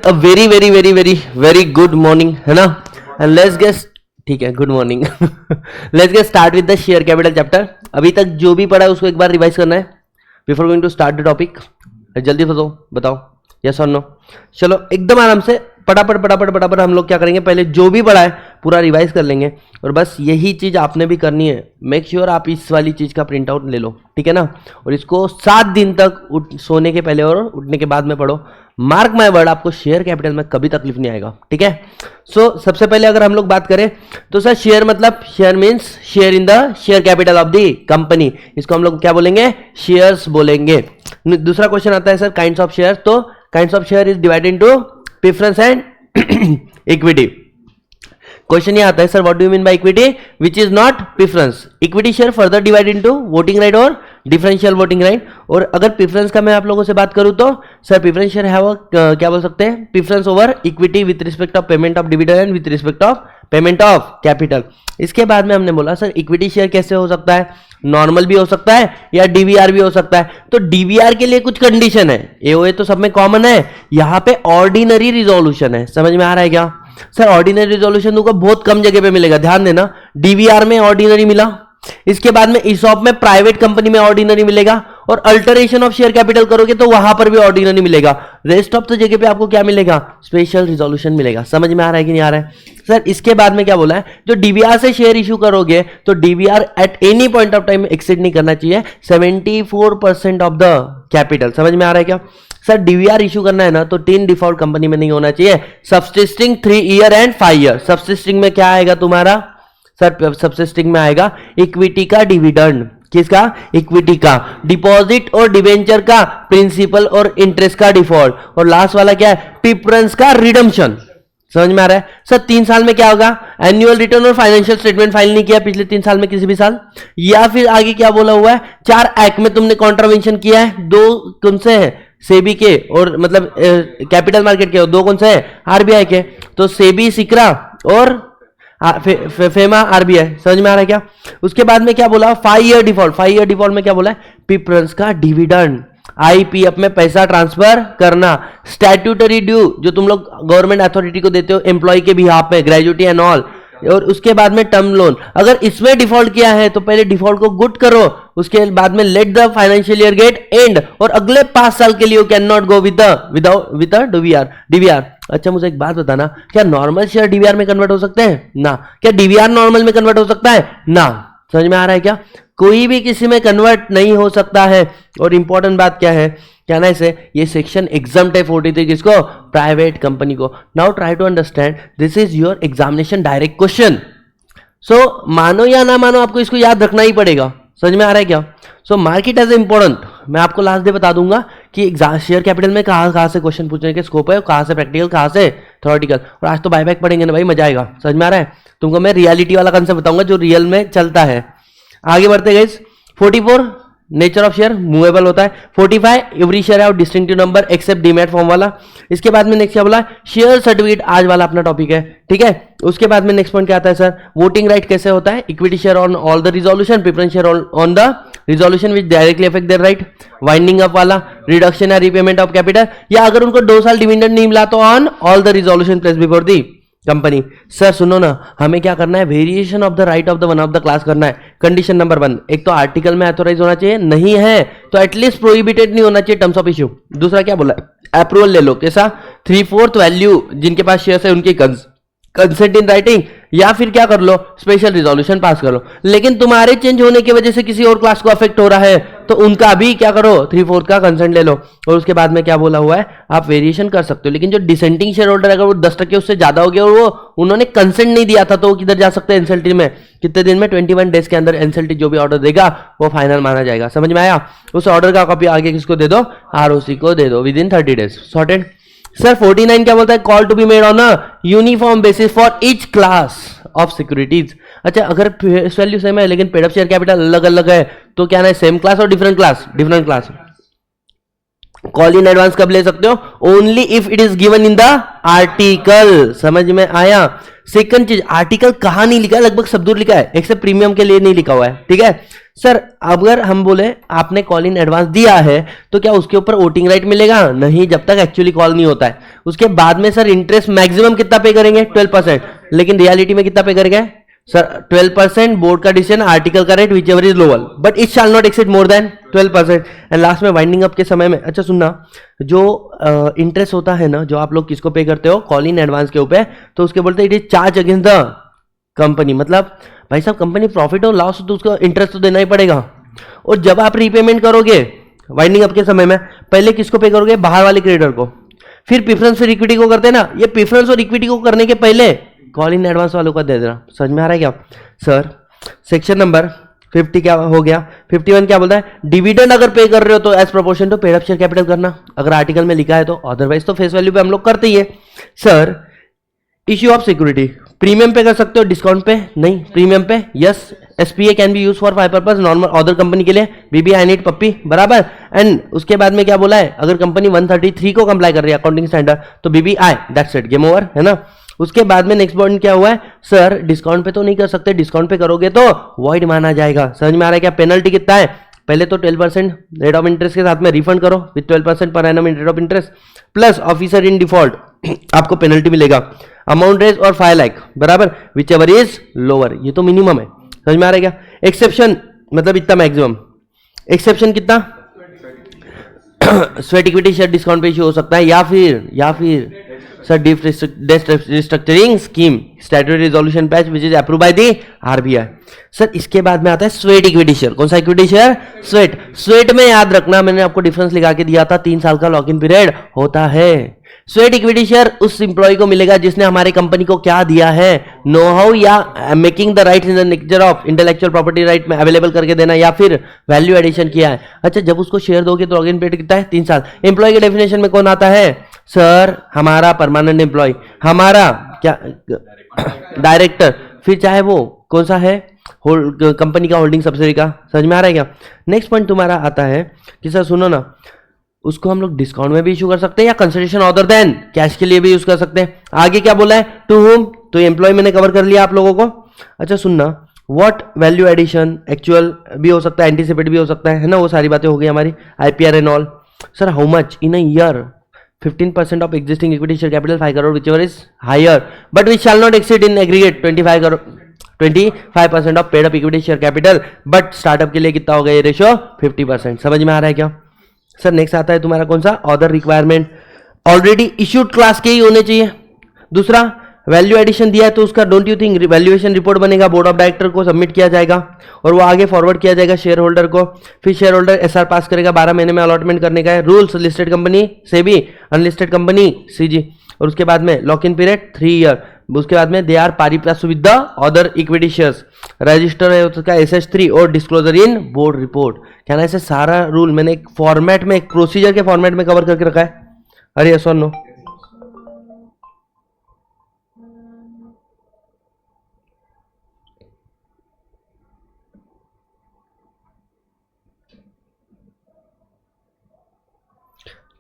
A very very very very very good morning, है ना। And let's get, ठीक है, good morning. Let's get start with the share capital chapter. अभी तक जो भी पढ़ा है उसको एक बार रिवाइज करना है before going to start the topic. जल्दी से बताओ यस और नो। चलो एकदम आराम से फटाफट हम लोग क्या करेंगे, पहले जो भी पढ़ा है पूरा रिवाइज कर लेंगे। और बस यही चीज आपने भी करनी है, मेक श्योर आप इस वाली चीज का प्रिंट आउट ले लो, ठीक है ना। और इसको 7 दिन तक सोने के पहले और उठने के बाद में पढ़ो। मार्क माय वर्ड, आपको शेयर कैपिटल में कभी तकलीफ नहीं आएगा, ठीक है। सो सबसे पहले अगर हम लोग बात करें तो सर शेयर मतलब, share means share in the share capital of the company, इसको हम लोग क्या बोलेंगे, शेयर्स बोलेंगे। दूसरा क्वेश्चन आता है सर काइंड्स ऑफ शेयर, तो kinds of share is divided into preference and equity. Question ये आता है sir what do you mean by equity which is not preference. Equity share further divide into voting right और differential voting right. और अगर preference का मैं आप लोगों से बात करूं तो सर प्रेफरेंस शेयर है वो क्या बोल सकते हैं, preference over equity with respect of payment of dividend and with respect of payment of capital. इसके बाद में हमने बोला सर इक्विटी शेयर कैसे हो सकता है, नॉर्मल भी हो सकता है या डीवीआर भी हो सकता है। तो डीवीआर के लिए कुछ कंडीशन है, एओए तो सब में कॉमन है, यहां पे ऑर्डिनरी रिजोल्यूशन है। समझ में आ रहा है क्या सर, ऑर्डिनरी रिजोल्यूशन तुमको बहुत कम जगह पे मिलेगा, ध्यान देना। डीवीआर में ऑर्डिनरी मिला, इसके बाद में ईसॉप में प्राइवेट कंपनी में ऑर्डिनरी मिलेगा, और अल्टरेशन ऑफ शेयर कैपिटल करोगे तो वहां पर भी ऑर्डिनरी मिलेगा। रेस्ट ऑफ द जगह पे आपको क्या मिलेगा, स्पेशल रिजोल्यूशन मिलेगा। समझ में आ रहा है कि नहीं आ रहा है सर। इसके बाद में क्या बोला है, जो डीवीआर से शेयर इशू करोगे तो DVR at any point of time exceed नहीं करना चाहिए 74% ऑफ द कैपिटल। समझ में आ रहा है क्या सर। डीवीआर इशू करना है ना तो 3 डिफॉल्ट कंपनी में नहीं होना चाहिए, subsisting 3 year and 5 year. Subsisting में क्या आएगा तुम्हारा सर, सबसिस्टिंग में आएगा इक्विटी का डिविडेंड, किसका, इक्विटी का, डिपॉजिट और डिवेंचर का प्रिंसिपल और इंटरेस्ट का डिफॉल्ट, और लास्ट वाला क्या है, प्रेफरेंस का रिडम्पशन। समझ में आ रहा है सर। 3 साल में क्या होगा, एनुअल रिटर्न और फाइनेंशियल स्टेटमेंट फाइल नहीं किया पिछले 3 साल में किसी भी साल, या फिर आगे क्या बोला हुआ है, 4 एक्ट में तुमने कॉन्ट्रावेंशन किया है, 2 कौन से है, सेबी के और मतलब कैपिटल मार्केट के, 2 कौन से है, आरबीआई के। तो सेबी सिक्रा और फेमा आरबीआई। समझ में आ रहा है क्या। उसके बाद में क्या बोला, 5 ईयर डिफॉल्ट। 5 ईयर डिफॉल्ट में क्या बोला है, प्रेफरेंस का डिविडेंड, आईपीएफ में पैसा ट्रांसफर करना, स्टैट्यूटरी ड्यू जो तुम लोग गवर्नमेंट अथॉरिटी को देते हो एम्प्लॉय के बिहाफ में, ग्रेजुटी एंड ऑल, और उसके बाद में टर्म लोन। अगर इसमें डिफॉल्ट किया है तो पहले डिफॉल्ट को गुड करो, उसके बाद में let the financial year get end, और अगले 5 साल के लिए you can not go with DVR. अच्छा मुझे एक बात बताना, क्या नॉर्मल शेयर डीवीआर में कन्वर्ट हो सकते हैं ना, क्या डीवीआर नॉर्मल में कन्वर्ट हो सकता है ना। समझ में आ रहा है क्या, कोई भी किसी में कन्वर्ट नहीं हो सकता है। और इंपॉर्टेंट बात क्या है, क्या ना इसे, ये सेक्शन एग्जाम टाइप 43 किसको, प्राइवेट कंपनी को। Now try to understand, this is your examination direct question. So मानो या ना मानो आपको इसको याद रखना ही पड़ेगा। समझ में आ रहा है क्या। सो मार्केट एज इंपॉर्टेंट, मैं आपको लास्ट डे बता दूंगा कि शेयर कैपिटल में कहां से क्वेश्चन पूछने के स्कोप है, कहां से प्रैक्टिकल, कहां से थ्योरेटिकल। और आज तो बायबैक पढ़ेंगे ना भाई, मजा आएगा। समझ में आ रहा है, तुमको मैं रियलिटी वाला कंसेप्ट बताऊंगा जो रियल में चलता है। आगे बढ़ते गए, 44 नेचर ऑफ शेयर मूवेबल होता है। 45 every share have distinctive number except demat form वाला। इसके बाद में नेक्स्ट क्या बोला, शेयर सर्टिफिकेट आज वाला अपना टॉपिक है, ठीक है। उसके बाद में नेक्स्ट पॉइंट क्या आता है सर, वोटिंग राइट कैसे होता है, equity share on all the resolution, preference share on the resolution which directly affect there right, winding up वाला, रिडक्शन या रीपेमेंट ऑफ कैपिटल, या अगर उनको 2 साल डिविडेंड नहीं मिला तो on all the resolution place before the company. Sir सुनो ना, हमें क्या करना है, variation of the right of the one of the class करना है। कंडीशन नंबर 1, एक तो आर्टिकल में ऑथोराइज होना चाहिए, नहीं है तो एटलीस्ट प्रोहिबिटेड नहीं होना चाहिए टर्म्स ऑफ इश्यू। दूसरा क्या बोला, अप्रूवल ले लो, कैसा, 3/4 वैल्यू जिनके पास शेयर्स है उनकी कंसेंट इन राइटिंग, या फिर क्या कर लो, स्पेशल रिजोल्यूशन पास करो। लेकिन तुम्हारे चेंज होने की वजह से किसी और क्लास को अफेक्ट हो रहा है तो उनका भी क्या करो, 3/4 का कंसेंट ले लो। और उसके बाद में क्या बोला हुआ है, आप वेरिएशन कर सकते हो, लेकिन जो डिसेंटिंग शेयर होल्डर अगर वो 10% उससे ज्यादा हो गया और वो उन्होंने कंसेंट नहीं दिया था तो वो किधर जा सकते हैं, एनसीएलटी में। कितने दिन में, 21 डेज के अंदर एनसीएलटी जो भी ऑर्डर देगा वो फाइनल माना जाएगा। समझ में आया। उस ऑर्डर का कॉपी आगे किसको दे दो, आरओसी को दे दो within 30 days. Sorted. Sir 49 क्या बोलता है, call to be made on a uniform basis for each class of securities. अच्छा अगर फेस वैल्यू सेम है लेकिन पेड अप शेयर कैपिटल अलग अलग है तो क्या ना, सेम क्लास और different class, different class. Call in advance कब ले सकते हो, only if it is given in the article. समझ में आया। सेकंड चीज, आर्टिकल कहां नहीं लिखा है, लगभग सब दूर लिखा है एक्सेप्ट प्रीमियम के लिए नहीं लिखा हुआ है, ठीक है। सर अगर हम बोले आपने कॉल इन एडवांस दिया है तो क्या उसके ऊपर वोटिंग राइट मिलेगा? नहीं, जब तक एक्चुअली कॉल नहीं होता है। उसके बाद में सर इंटरेस्ट मैक्सिमम कितना पे करेंगे? 12%। लेकिन रियलिटी में कितना पे करेंगे सर? 12%। बोर्ड का डिसीजन, आर्टिकल का rate, which ever is lower, but it shall not exceed more then 12%। And last में वाइंडिंग अप के समय में, अच्छा सुनना, जो इंटरेस्ट होता है ना, जो आप लोग किसको पे करते हो कॉल इन एडवांस के ऊपर, तो उसके बोलते हैं it is charge against the company. मतलब भाई साहब कंपनी प्रॉफिट हो लॉस हो तो उसका इंटरेस्ट तो देना ही पड़ेगा। और जब आप रीपेमेंट करोगे वाइंडिंग अप के समय में, पहले किसको पे करोगे? बाहर वाले क्रेडिटर को, फिर प्रेफरेंस फिर इक्विटी को करते हैं ना। ये प्रेफरेंस और इक्विटी को करने के पहले कॉल इन एडवांस वालों का दे देना। समझ में आ रहा है क्या सर? सेक्शन नंबर 50 क्या हो गया? 51 क्या बोलता है? डिविडेंड अगर पे कर रहे हो तो as proportion to paid up share capital करना, अगर आर्टिकल में लिखा है तो, अदरवाइज तो फेस वैल्यू पे हम लोग करते ही है। Sir issue of security, premium पे कर सकते हो, डिस्काउंट पे नहीं, प्रीमियम पे yes. SPA can be use for 5 purpose, normal other company के लिए बीबी आई नीड पप्पी, बराबर। एंड उसके बाद में क्या बोला है? अगर कंपनी 133 को कंप्लाई कर रही है अकाउंटिंग स्टैंडर्ड तो बीबी आई, दैट्स इट, गेम ओवर, है ना। उसके बाद में नेक्स्ट पॉइंट क्या हुआ है? सर डिस्काउंट पे तो नहीं कर सकते, डिस्काउंट पे करोगे तो वॉइड माना जाएगा। समझ में आ रहा है क्या? पेनल्टी कितना है? पहले तो 12% रेट ऑफ इंटरेस्ट के साथ में रिफंड करो with 12% per annum rate of interest plus officer in default आपको पेनल्टी मिलेगा। अमाउंट रेज और 5 लाख, बराबर, विच एवर इज लोअर, ये तो मिनिमम है। समझ में आ रहा है क्या? एक्सेप्शन मतलब इतना मैक्सिमम, एक्सेप्शन कितना? स्वेट इक्विटी शेयर डिस्काउंट पे इश्यू हो सकता है, या फिर sir debt restructuring scheme statutory resolution patch which is approve by the RBI. Sir इसके बाद में आता है स्वेट इक्विटी शेयर। कौन सा इक्विटी शेयर? स्वेट में याद रखना, मैंने आपको डिफरेंस लिखा के दिया था, 3 साल का लॉक इन पीरियड होता है। स्वेट इक्विटी शेयर उस इंप्लॉय को मिलेगा जिसने हमारे कंपनी को क्या दिया है? नो हाउ या making the rights in the nature of intellectual property right में अवेलेबल करके देना, या फिर वैल्यू एडिशन किया है। अच्छा जब उसको शेयर दोगे तो लॉक इन पीरियड कितना है? 3 साल। एम्प्लॉय के डेफिनेशन में कौन आता है? सर हमारा परमानेंट एम्प्लॉय, हमारा क्या डायरेक्टर, फिर चाहे वो कौन सा है कंपनी का होल्डिंग सब्सिडी का। समझ में आ रहा है क्या? नेक्स्ट पॉइंट तुम्हारा आता है कि सर सुनो ना, उसको हम लोग डिस्काउंट में भी इशू कर सकते हैं या कंसिडरेशन अदर देन कैश के लिए भी यूज कर सकते हैं। आगे क्या बोला है? टू होम, तो एम्प्लॉय मैंने कवर कर लिया आप लोगों को। अच्छा सुनना, व्हाट वैल्यू एडिशन एक्चुअल भी हो सकता है, एंटीसिपेट भी हो सकता है ना, वो सारी बातें हो गई हमारी, IPR and all. Sir how much in a year? 15% of existing equity share capital 5 crore which ever is higher but which shall not exceed in aggregate 25% of paid up equity share capital, but startup के लिए कितना हो गया ये ratio? 50%। समझ में आ रहा है क्या? सर नेक्स्ट आता है तुम्हारा कौन सा? Other requirement, already issued class के ही होने चाहिए। दूसरा वैल्यू एडिशन दिया है तो उसका don't you think valuation report बनेगा, बोर्ड ऑफ डायरेक्टर को सबमिट किया जाएगा और वो आगे फॉरवर्ड किया जाएगा शेयर होल्डर को। फिर शेयर होल्डर एसआर पास करेगा, 12 महीने में अलॉटमेंट करने का है। Rules listed company SEBI, unlisted company CG. और उसके बाद में लॉक इन पीरियड 3 ईयर। उसके बाद में दे आर पारी plus with the other equity shares, register है उसका SS3 और डिस्क्लोजर इन बोर्ड रिपोर्ट। क्या ना, ऐसे सारा रूल मैंने एक फॉर्मेट में, एक प्रोसीजर के फॉर्मेट में कवर करके रखा है। अरे यस और नो?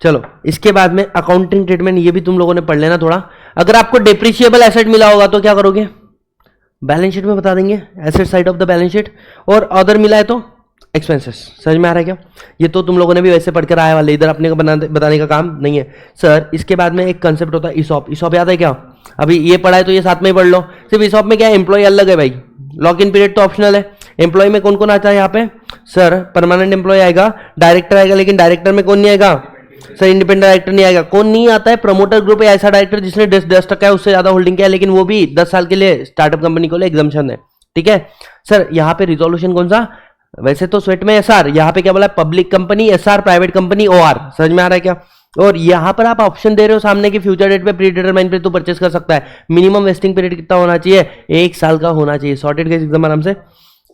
चलो इसके बाद में अकाउंटिंग ट्रीटमेंट, ये भी तुम लोगों ने पढ़ लेना थोड़ा। अगर आपको डेप्रिशिएबल एसेट मिला होगा तो क्या करोगे? बैलेंस शीट में बता देंगे, asset side of the balance sheet. और अदर मिला है तो एक्सपेंसेस। समझ में आ रहा है क्या? ये तो तुम लोगों ने भी वैसे पढ़कर आया वाले, इधर अपने को बताने का काम नहीं है। सर इसके बाद में एक कंसेप्ट होता है ईसॉप। ईसॉप याद है क्या? अभी ये पढ़ा है तो ये साथ में ही पढ़ लो। सिर्फ ईसॉप में क्या है, एम्प्लॉय अलग है भाई, लॉक इन पीरियड तो ऑप्शनल है। एम्प्लॉय में कौन कौन आता है यहाँ पे? सर परमानेंट एम्प्लॉय आएगा, डायरेक्टर आएगा, लेकिन डायरेक्टर में कौन नहीं आएगा? सर इंडिपेंडेंट डायरेक्टर नहीं आएगा। कौन नहीं आता है? प्रमोटर ग्रुप या ऐसा डायरेक्टर जिसने 10% है उससे ज्यादा होल्डिंग किया है, लेकिन वो भी 10 साल के लिए स्टार्टअप कंपनी को लिए एग्जम्पशन है। ठीक है सर, यहाँ पे रिजोल्यूशन कौन सा? वैसे तो स्वेट में एसआर, यहाँ पे क्या बोला? Public company SR, private company OR. समझ में आ रहा है क्या? और यहाँ पर आप ऑप्शन दे रहे हो सामने की फ्यूचर डेट पे, प्री डिटरमाइन पे तो परचेस कर सकता है। मिनिमम वेस्टिंग पीरियड कितना होना चाहिए? 1 साल का होना चाहिए। सॉर्टेड केस एकदम आराम से।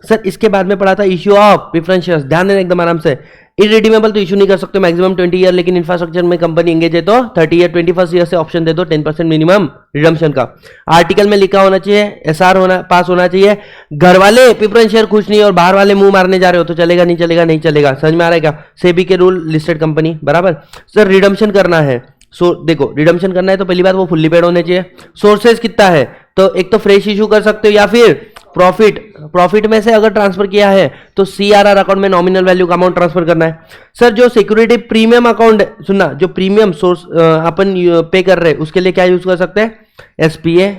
सर इसके बाद में पढ़ा था इश्यू ऑफ प्रेफरेंस शेयर्स, ध्यान देना एकदम आराम से। इरिडीमेबल तो इशू नहीं कर सकते, मैक्सिमम 20 ईयर, लेकिन इंफ्रास्ट्रक्चर में कंपनी एंगेज है तो 30 ईयर, 21st ईयर से ऑप्शन दे दो 10% मिनिमम रिडम्पशन का। आर्टिकल में लिखा होना चाहिए, एसआर होना पास होना चाहिए। घर वाले प्रेफरेंस शेयर खुश नहीं और बाहर वाले मुंह मारने जा रहे हो तो चलेगा नहीं चलेगा? नहीं चलेगा। समझ में आ रहा है क्या? सेबी के रूल, लिस्टेड कंपनी, बराबर। सर रिडम्पशन करना है, देखो रिडम्पशन करना है तो पहली बात वो फुल्ली पेड होने चाहिए। सोर्सेज कितना है? तो एक तो फ्रेश इशू कर सकते हो या फिर प्रॉफिट में से अगर ट्रांसफर किया है तो CRR अकाउंट में नॉमिनल वैल्यू का अमाउंट ट्रांसफर करना है। सर जो सिक्योरिटी प्रीमियम अकाउंट सुनना, जो प्रीमियम सोर्स अपन पे कर रहे हैं उसके लिए क्या यूज कर सकते हैं, SPA,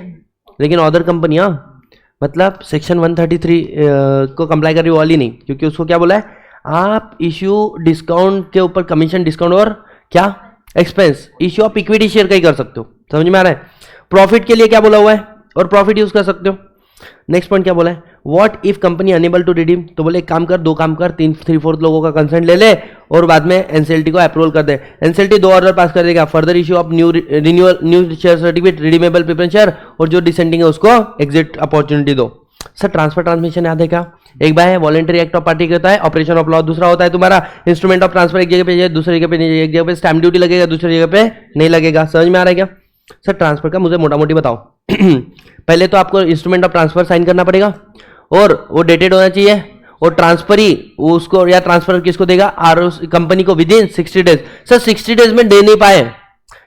लेकिन अदर कंपनियां मतलब सेक्शन 133 को कंप्लाई कर रही वाली नहीं, क्योंकि उसको क्या बोला है, आप इश्यू डिस्काउंट के ऊपर कमीशन डिस्काउंट और क्या एक्सपेंस इश्यू आप इक्विटी शेयर का ही कर सकते हो। समझ में आ रहा है। प्रॉफिट के लिए क्या बोला हुआ है और प्रॉफिट यूज कर सकते हो। नेक्स्ट पॉइंट क्या बोला है, what if company unable to redeem, तो बोले एक काम कर, 2 काम कर, 3/4 लोगों का कंसेंट ले ले और बाद में एनसीएलटी को अप्रूवल कर दे। एनसीएलटी 2 ऑर्डर पास कर देगा, further issue of new share certificate, redeemable preference share, और जो डिसेंडिंग है उसको एग्जिट अपॉर्चुनिटी दो। सर ट्रांसफर ट्रांसमिशन याद है क्या, एक बार है वॉलंटरी एक्ट ऑफ पार्टी होता है, ऑपरेशन ऑफ लॉ दूसरा होता है तुम्हारा इंस्ट्रूमेंट ऑफ ट्रांसफर, एक जगह पे दूसरी जगह पे नहीं, एक जगह पे स्टैम्प ड्यूटी लगेगा, दूसरी जगह पे नहीं लगेगा। समझ में आ रहा है क्या। सर ट्रांसफर का मुझे मोटा मोटी बताओ पहले तो आपको इंस्ट्रूमेंट ऑफ ट्रांसफर साइन करना पड़ेगा और वो डेटेड होना चाहिए, और ट्रांसफर ही उसको या ट्रांसफर किसको देगा, कंपनी को with in 60 days. Sir 60 days में दे नहीं पाए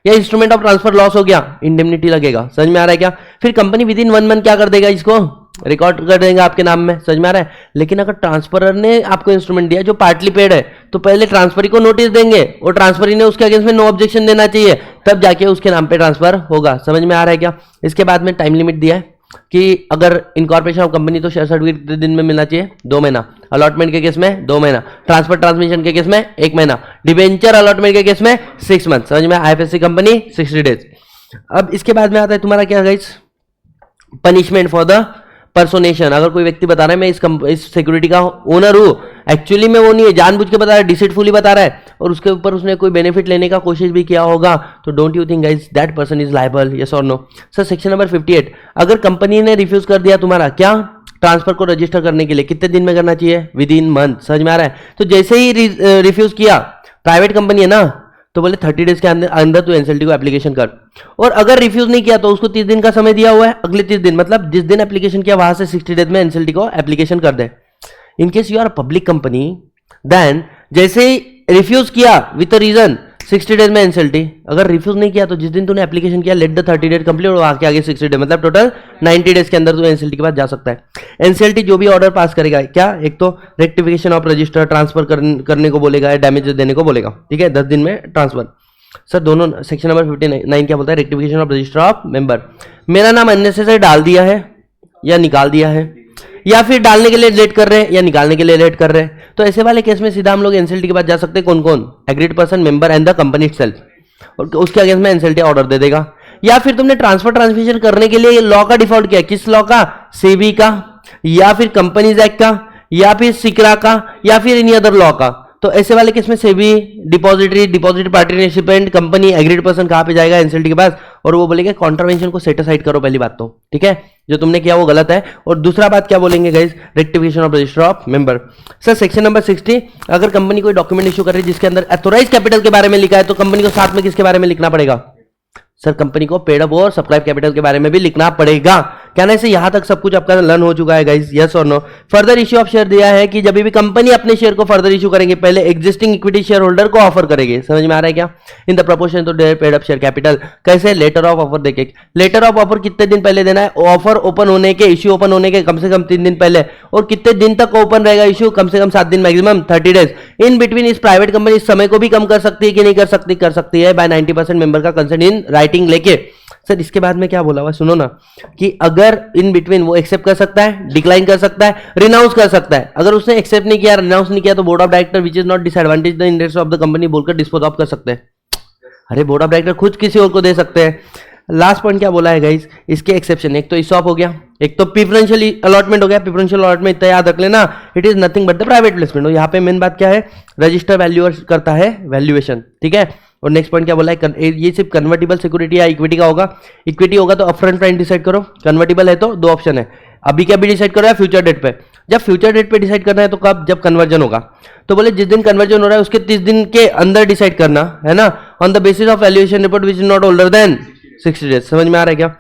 या इंस्ट्रूमेंट ऑफ ट्रांसफर लॉस हो गया, इंडेमनिटी लगेगा। समझ में आ रहा है क्या। फिर कंपनी विद इन 1 मंथ क्या कर देगा, इसको रिकॉर्ड कर देगा आपके नाम में। समझ में आ रहा है। लेकिन अगर ट्रांसफरर ने आपको इंस्ट्रूमेंट दिया जो पार्टली पेड है, तो पहले ट्रांसफरी को नोटिस देंगे और ट्रांसफरी ने उसके अगेंस्ट में नो ऑब्जेक्शन देना चाहिए, तब जाके उसके नाम पे ट्रांसफर होगा। समझ में आ रहा है क्या। इसके बाद में टाइम लिमिट दिया है कि अगर इनकॉर्पोरेशन ऑफ कंपनी तो शेयर सर्टिफिकेट कितने दिन में मिलना चाहिए, 2 महीना, अलॉटमेंट के केस में 2 महीना, ट्रांसफर ट्रांसमिशन के केस में 1 महीना, डिबेंचर अलॉटमेंट के केस में 6 मंथ। समझ में, IFSC कंपनी 60 डेज। अब इसके बाद में आता है तुम्हारा क्या गाइस, पनिशमेंट फॉर द पर्सोनेशन। अगर कोई व्यक्ति बता रहा है मैं इस सिक्योरिटी का ओनर हूं, एक्चुअली में वो नहीं है, जानबूझ के बता रहा है, डिसीटफुली बता रहा है, और उसके ऊपर उसने कोई बेनिफिट लेने का कोशिश भी किया होगा, तो don't you think guys that person is liable, yes और नो। सर सेक्शन नंबर 58, अगर कंपनी ने रिफ्यूज कर दिया तुम्हारा क्या ट्रांसफर को रजिस्टर करने के लिए, कितने दिन में करना चाहिए, विद इन मंथ। समझ में आ रहा है। तो जैसे ही रिफ्यूज किया, प्राइवेट कंपनी है ना, तो बोले 30 डेज के अंदर तू एनसीएलटी को एप्लीकेशन कर, और अगर रिफ्यूज नहीं किया तो उसको 30 दिन का समय दिया हुआ है, अगले 30 दिन मतलब जिस दिन एप्लीकेशन किया वहां से 60 डेज में एनसीएलटी को एप्लीकेशन कर दे। In case you are public company, then जैसे ही रिफ्यूज किया विद रीजन 60 डेज में एनसीएलटी, अगर रिफ्यूज नहीं किया तो जिस दिन तूने एप्लीकेशन किया लेट द 30 डेज कंप्लीट, और आगे 60 डेज मतलब टोटल 90 डेज के अंदर तू एनसीएलटी के पास जा सकता है। एनसीएलटी जो भी ऑर्डर पास करेगा क्या, एक तो रेक्टिफिकेशन ऑफ रजिस्टर, ट्रांसफर करने को बोलेगा, डैमेज देने को बोलेगा, ठीक है, 10 दिन में ट्रांसफर। सर दोनों सेक्शन नंबर 59 क्या बोलता है, rectification of register of member. मेरा नाम अननेसेसरी डाल दिया है या निकाल दिया है, या फिर डालने के लिए लेट कर रहे हैं या निकालने के लिए लेट कर रहे हैं, तो ऐसे वाले केस में सीधा हम लोग एनसीएलटी के पास जा सकते हैं। कौन कौन, agreed person, member and the company itself, और उसके अगेंस्ट में एनसीएलटी ऑर्डर दे देगा। या फिर तुमने ट्रांसफर ट्रांसमिशन करने के लिए लॉ का डिफॉल्ट किया, किस लॉ का, सेबी का, या फिर कंपनीज एक्ट का, या फिर सिक्रा का, या फिर एनी अदर लॉ का, तो ऐसे वाले केस में SEBI, depository participant, company, agreed person कहां पे जाएगा, एनसीएलटी के पास, और वो बोलेंगे कॉन्ट्रावेंशन को सेट असाइड करो। पहली बात तो ठीक है, जो तुमने किया वो गलत है। और दूसरा बात क्या बोलेंगे guys, rectification of register of member. Sir section number 60, अगर कंपनी कोई डॉक्यूमेंट इशू कर रही है जिसके अंदर अथोराइज कैपिटल के बारे में लिखा है, तो कंपनी को साथ में किसके बारे में लिखना पड़ेगा, सर कंपनी को पेड अप और सब्सक्राइब कैपिटल के बारे में भी लिखना पड़ेगा। कहने से यहां तक सब कुछ आपका लर्न हो चुका है गाइस, यस और no. Further issue of share दिया है कि जब भी कंपनी अपने शेयर को फर्दर इशू करेंगे, पहले एग्जिस्टिंग इक्विटी शेयर होल्डर को ऑफर करेंगे। समझ में आ रहा है क्या, in the proportion to their paid up share capital. कैसे, लेटर ऑफ ऑफर देके, लेटर ऑफ ऑफर कितने दिन पहले देना है, ऑफर ओपन होने के, इश्यू ओपन होने के कम से कम 3 दिन पहले, और कितने दिन तक ओपन रहेगा इश्यू, कम से कम 7 दिन, मैक्सिमम 30 डेज। इन बिटवीन इस प्राइवेट कंपनी इस समय को भी कम कर सकती है कि नहीं कर सकती, कर सकती है बाय 90% मेंबर का कंसेंट इन राइटिंग लेके। सर इसके बाद में क्या बोला हुआ सुनो ना, कि अगर इन बिटवीन वो एक्सेप्ट कर सकता है, डिक्लाइन कर सकता है, रिनाउंस कर सकता है। अगर उसने एक्सेप्ट नहीं किया, रिनाउंस नहीं किया, तो board of director which is not disadvantage the interest of the company बोलकर डिस्पोज ऑफ कर सकते हैं। अरे बोर्ड ऑफ डायरेक्टर खुद किसी और को दे सकते हैं। लास्ट पॉइंट क्या बोला है गाइस, इसके एक्सेप्शन, एक तो इसॉप हो गया, एक तो प्रेफरेंशियल अलॉटमेंट हो गया। प्रेफरेंशियल अलॉटमेंट इतना याद रख लेना, it is nothing but the private placement. और यहाँ पे मेन बात क्या है, रजिस्टर वैल्यूअर करता है वैल्यूएशन, ठीक है। और नेक्स्ट पॉइंट क्या बोला है, ये सिर्फ कन्वर्टिबल सिक्योरिटी या इक्विटी का होगा। इक्विटी होगा तो अपफ्रंट प्राइस डिसाइड करो, कन्वर्टिबल है तो 2 ऑप्शन है, अभी क्या भी डिसाइड करो या फ्यूचर डेट पे। जब फ्यूचर डेट पे डिसाइड करना है तो कब, जब कन्वर्जन होगा, तो बोले जिस दिन कन्वर्जन हो रहा है उसके 30 दिन के अंदर डिसाइड करना है ना, on the basis of valuation report which is not older than 60 days. समझ में आ रहा है क्या।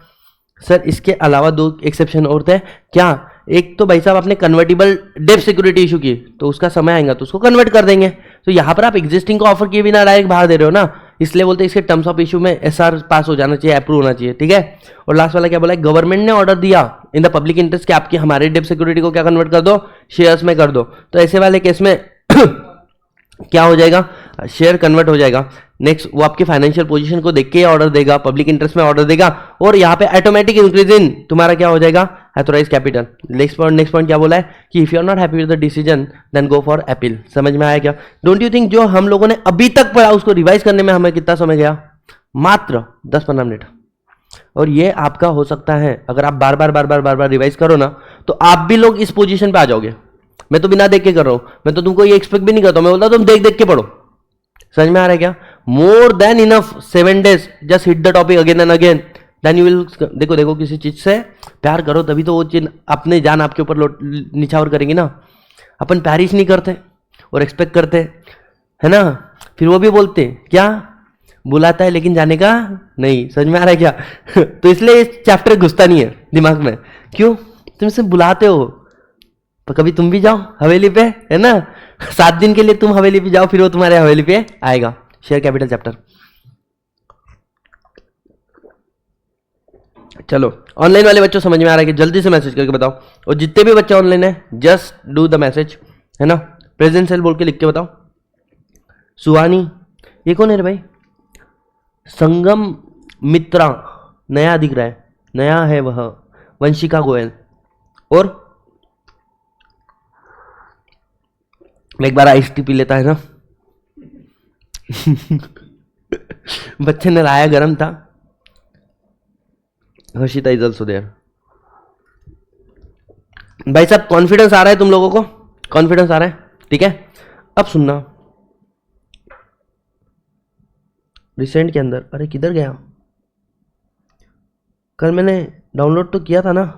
सर इसके अलावा 2 एक्सेप्शन और थे क्या, एक तो भाई साहब आपने कन्वर्टिबल डेट सिक्योरिटी इशू की तो उसका समय आएगा तो उसको कन्वर्ट कर देंगे। तो यहां पर आप एग्जिस्टिंग को ऑफर किए बिना डायरेक्ट बाहर दे रहे हो ना, इसलिए बोलते हैं इसके टर्म्स ऑफ इशू में एसआर पास हो जाना चाहिए, अप्रूव होना चाहिए, ठीक है। और लास्ट वाला क्या बोला है, गवर्नमेंट ने ऑर्डर दिया इन द पब्लिक इंटरेस्ट कि आपकी हमारे डेब्ट सिक्योरिटी को क्या कन्वर्ट कर दो, शेयर्स में कर दो, तो ऐसे वाले केस में क्या हो जाएगा, शेयर कन्वर्ट हो जाएगा। नेक्स्ट वो आपकी फाइनेंशियल पोजीशन को देख के ऑर्डर देगा, पब्लिक इंटरेस्ट में ऑर्डर देगा, और यहाँ पे ऑटोमेटिक इंक्रीज इन तुम्हारा क्या हो जाएगा, ऑथराइज कैपिटल। नेक्स्ट पॉइंट क्या बोला है कि if you are not happy with the decision then go for appeal. समझ में आया क्या? डोंट यू थिंक जो हम लोगों ने अभी तक पढ़ा उसको रिवाइज करने में हमें कितना समय गया? मात्र 10-15 मिनट। और ये आपका हो सकता है अगर आप बार बार रिवाइज करो ना, तो आप भी लोग इस पोजीशन पे आ जाओगे। मैं तो बिना देख के कर रहा हूं, मैं तो तुमको ये एक्सपेक्ट भी नहीं करता हूं, मैं बोलता तुम देख देख के पढ़ो। समझ में आ रहा है क्या? More than enough 7 days, just hit the topic again and again, then you will. देखो किसी चीज से प्यार करो तभी तो वो चीज अपने जान आपके ऊपर निछावर करेंगी ना। अपन प्यार ही नहीं करते और एक्सपेक्ट करते है ना, फिर वो भी बोलते क्या, बुलाता है लेकिन जाने का नहीं। समझ में आ रहा है क्या? तो इसलिए इस चैप्टर घुसता नहीं है दिमाग में। क्यों? तुम इसे बुलाते हो तो कभी तुम भी जाओ हवेली पे, है ना, 7 दिन के लिए तुम हवेली पे जाओ, फिर वो तुम्हारे हवेली पे आएगा। Share capital chapter. चलो ऑनलाइन वाले बच्चों समझ में आ रहा है कि जल्दी से मैसेज करके बताओ, और जितने भी बच्चे ऑनलाइन है जस्ट डू द मैसेज, है ना, प्रेजेंट सेल बोल के लिख के बताओ। सुहानी, ये कौन है रे भाई? संगम मित्रा नया दिख रहा है, नया है वह। वंशिका गोयल, और मैं एक बार आइस टी पी लेता है ना। बच्चे ने लाया, गर्म था। Harshita is also there. भाई साहब कॉन्फिडेंस आ रहा है तुम लोगों को? कॉन्फिडेंस आ रहा है? ठीक है, अब सुनना। रिसेंट के अंदर, अरे किधर गया, कल मैंने डाउनलोड तो किया था ना।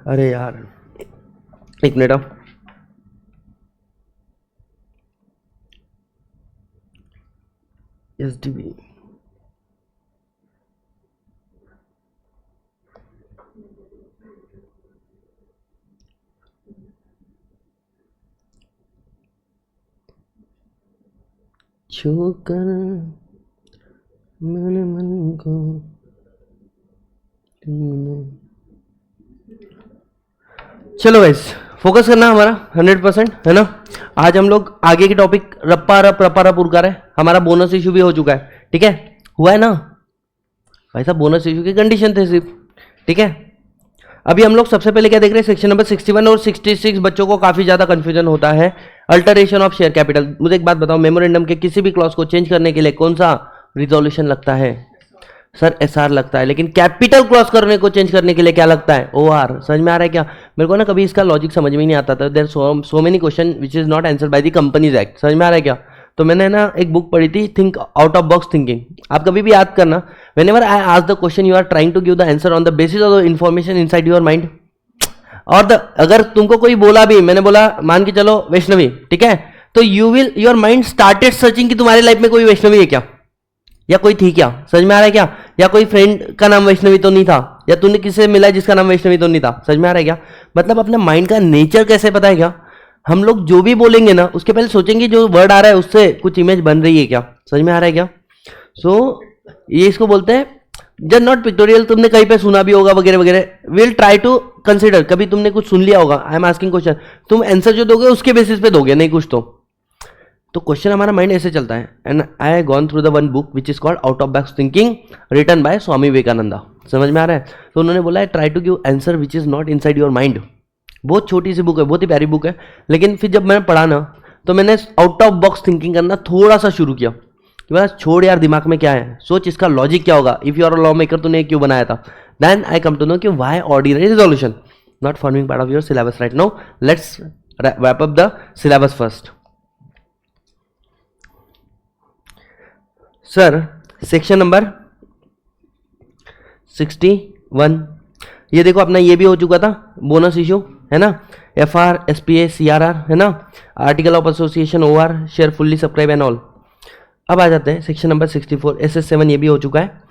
अरे यार एक मिनट, SDB छूकर मेरे मन को तूने। चलो गाइस फोकस करना हमारा 100%, है ना। आज हम लोग आगे की टॉपिक रप्पा रप उरकार है। हमारा बोनस इशू भी हो चुका है, ठीक है, हुआ है ना भाई साहब। बोनस इशू की कंडीशन थे सिर्फ, ठीक है। अभी हम लोग सबसे पहले क्या देख रहे हैं, सेक्शन नंबर 61 और 66 बच्चों को काफी ज्यादा कंफ्यूजन होता है। Alteration of share capital. मुझे एक बात बताओ, मेमोरेंडम के किसी भी क्लॉज को चेंज करने के लिए कौन सा रिजोल्यूशन लगता है? सर एसआर लगता है। लेकिन कैपिटल क्लॉज करने को चेंज करने के लिए क्या लगता है? ओआर। समझ में आ रहा है क्या? मेरे को ना कभी इसका लॉजिक समझ में नहीं आता था। There so many question which is not answered by the companies act. समझ में आ रहा है क्या? तो मैंने ना एक बुक पढ़ी थी, think out of box thinking. आप कभी भी याद करना, whenever I ask the question you are trying to give the answer on the basis of the information inside your mind. और अगर तुमको कोई बोला भी, मैंने बोला मान के चलो वैष्णवी, ठीक है, तो योर माइंड स्टार्टेड सर्चिंग कि तुम्हारी लाइफ में कोई वैष्णवी है क्या, या कोई थी क्या? समझ में आ रहा है क्या? या कोई फ्रेंड का नाम वैष्णवी तो नहीं था, या तूने किससे मिला जिसका नाम वैष्णवी तो नहीं था। समझ में आ रहा है क्या? मतलब अपने माइंड का नेचर कैसे पता है क्या? हम लोग जो भी बोलेंगे ना उसके पहले सोचेंगे जो वर्ड आ रहा है उससे कुछ इमेज बन रही है क्या। समझ में आ रहा है क्या? ये इसको बोलते हैं जस्ट नॉट पिक्टोरियल। तुमने कहीं पे सुना भी होगा वगैरह वगैरह। विल ट्राई टू कंसिडर, कभी तुमने कुछ सुन लिया होगा। आई एम आस्किंग क्वेश्चन, तुम आंसर जो दोगे उसके बेसिस पे दोगे, नहीं कुछ तो क्वेश्चन हमारा माइंड ऐसे चलता है। And I gone through the one book which is called out of box thinking, written by Swami Vivekananda. समझ में आ रहा है? तो उन्होंने बोला है try to give answer which is not inside your mind. बहुत छोटी सी बुक है, बहुत ही प्यारी बुक है। लेकिन फिर जब मैंने पढ़ा ना तो मैंने आउट ऑफ बॉक्स थिंकिंग करना थोड़ा सा शुरू किया कि बस छोड़ यार, दिमाग में क्या है, सोच इसका लॉजिक क्या होगा। If you are a lawmaker, तूने क्यों बनाया था? Then I come to know कि why ordinary resolution not forming part of your syllabus right now. Let's wrap up the syllabus first. Sir section number 61, ये देखो अपना ये भी हो चुका था, बोनस इशू, है ना। FR, SPA, CRR, है ना। Article of association, OR, share fully subscribe and all. अब आ जाते हैं सेक्शन नंबर 64 SS7, ये भी हो चुका है।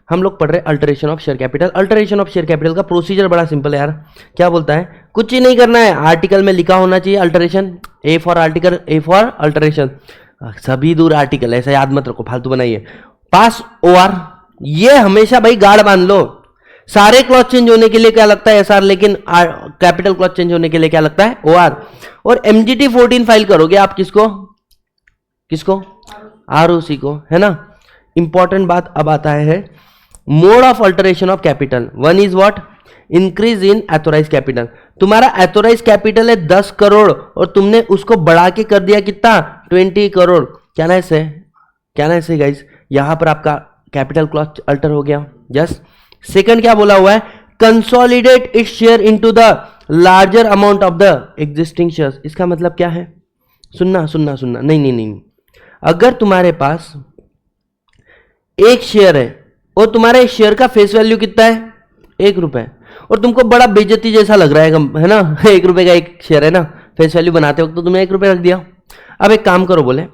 हम लोग पढ़ रहे हैं alteration of share capital. Alteration of share capital का प्रोसीजर बड़ा सिंपल है यार। क्या बोलता है, कुछ ही नहीं करना है, आर्टिकल में लिखा होना चाहिए alteration, A for article, A for alteration, सभी दूर आर्टिकल, ऐसा याद मत रखो, फालतू बनाइए। पास OR, ये हमेशा भाई गार्ड बांध लो। सारे क्लॉज चेंज होने के लिए क्या लगता है SR, लेकिन कैपिटल क्लॉज चेंज होने के लिए क्या लगता है OR। और MGT 14 फाइल करोगे आप किसको, किसको, ROC को, है ना। इंपॉर्टेंट बात अब आता है mode of alteration of capital. One is what, increase in authorise capital. तुम्हारा एथोराइज कैपिटल है 10 करोड़ और तुमने उसको बढ़ा के कर दिया कितना, 20 करोड़। क्या ना ऐसे, क्या ना ऐसे गाइस, यहां पर आपका कैपिटल क्लॉज अल्टर हो गया। जस्ट सेकंड क्या बोला हुआ है, consolidate its share into the larger amount of the existing shares. इसका मतलब क्या है, सुनना सुनना सुनना, नहीं नहीं नहीं, अगर तुम्हारे पास एक शेयर है और तुम्हारे शेयर का फेस वैल्यू कितना है, 1 रुपए, और तुमको बड़ा बेइज्जती जैसा लग रहा है ना 1 रुपए का एक शेयर है ना, फेस वैल्यू बनाते वक्त तो तुमने 1 रुपए रख दिया। अब एक काम करो, बोले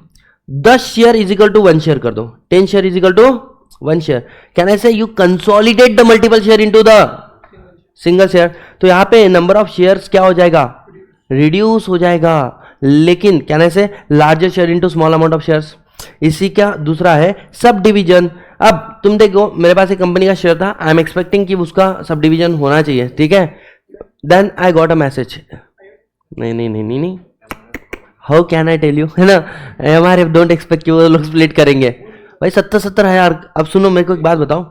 10 share is equal to 1 share कर दो, 10 share is equal to 1 share. Can I say you consolidate the multiple share into the single share. तो यहां पे नंबर ऑफ शेयर्स क्या हो जाएगा, रिड्यूस हो जाएगा, लेकिन कैन आई से larger share into small amount of shares. इसी का दूसरा है सब डिवीजन। अब तुम देखो, मेरे पास एक कंपनी का शेयर था, आई एम एक्सपेक्टिंग कि उसका सब डिवीजन होना चाहिए, ठीक है। Then I got a message, नहीं नहीं नहीं नहीं नहीं, how can I tell you, है ना, हमारे डोंट एक्सपेक्ट कि वो लोग स्प्लिट करेंगे भाई 70-70 हजार। अब सुनो मेरे को एक बात बताओ,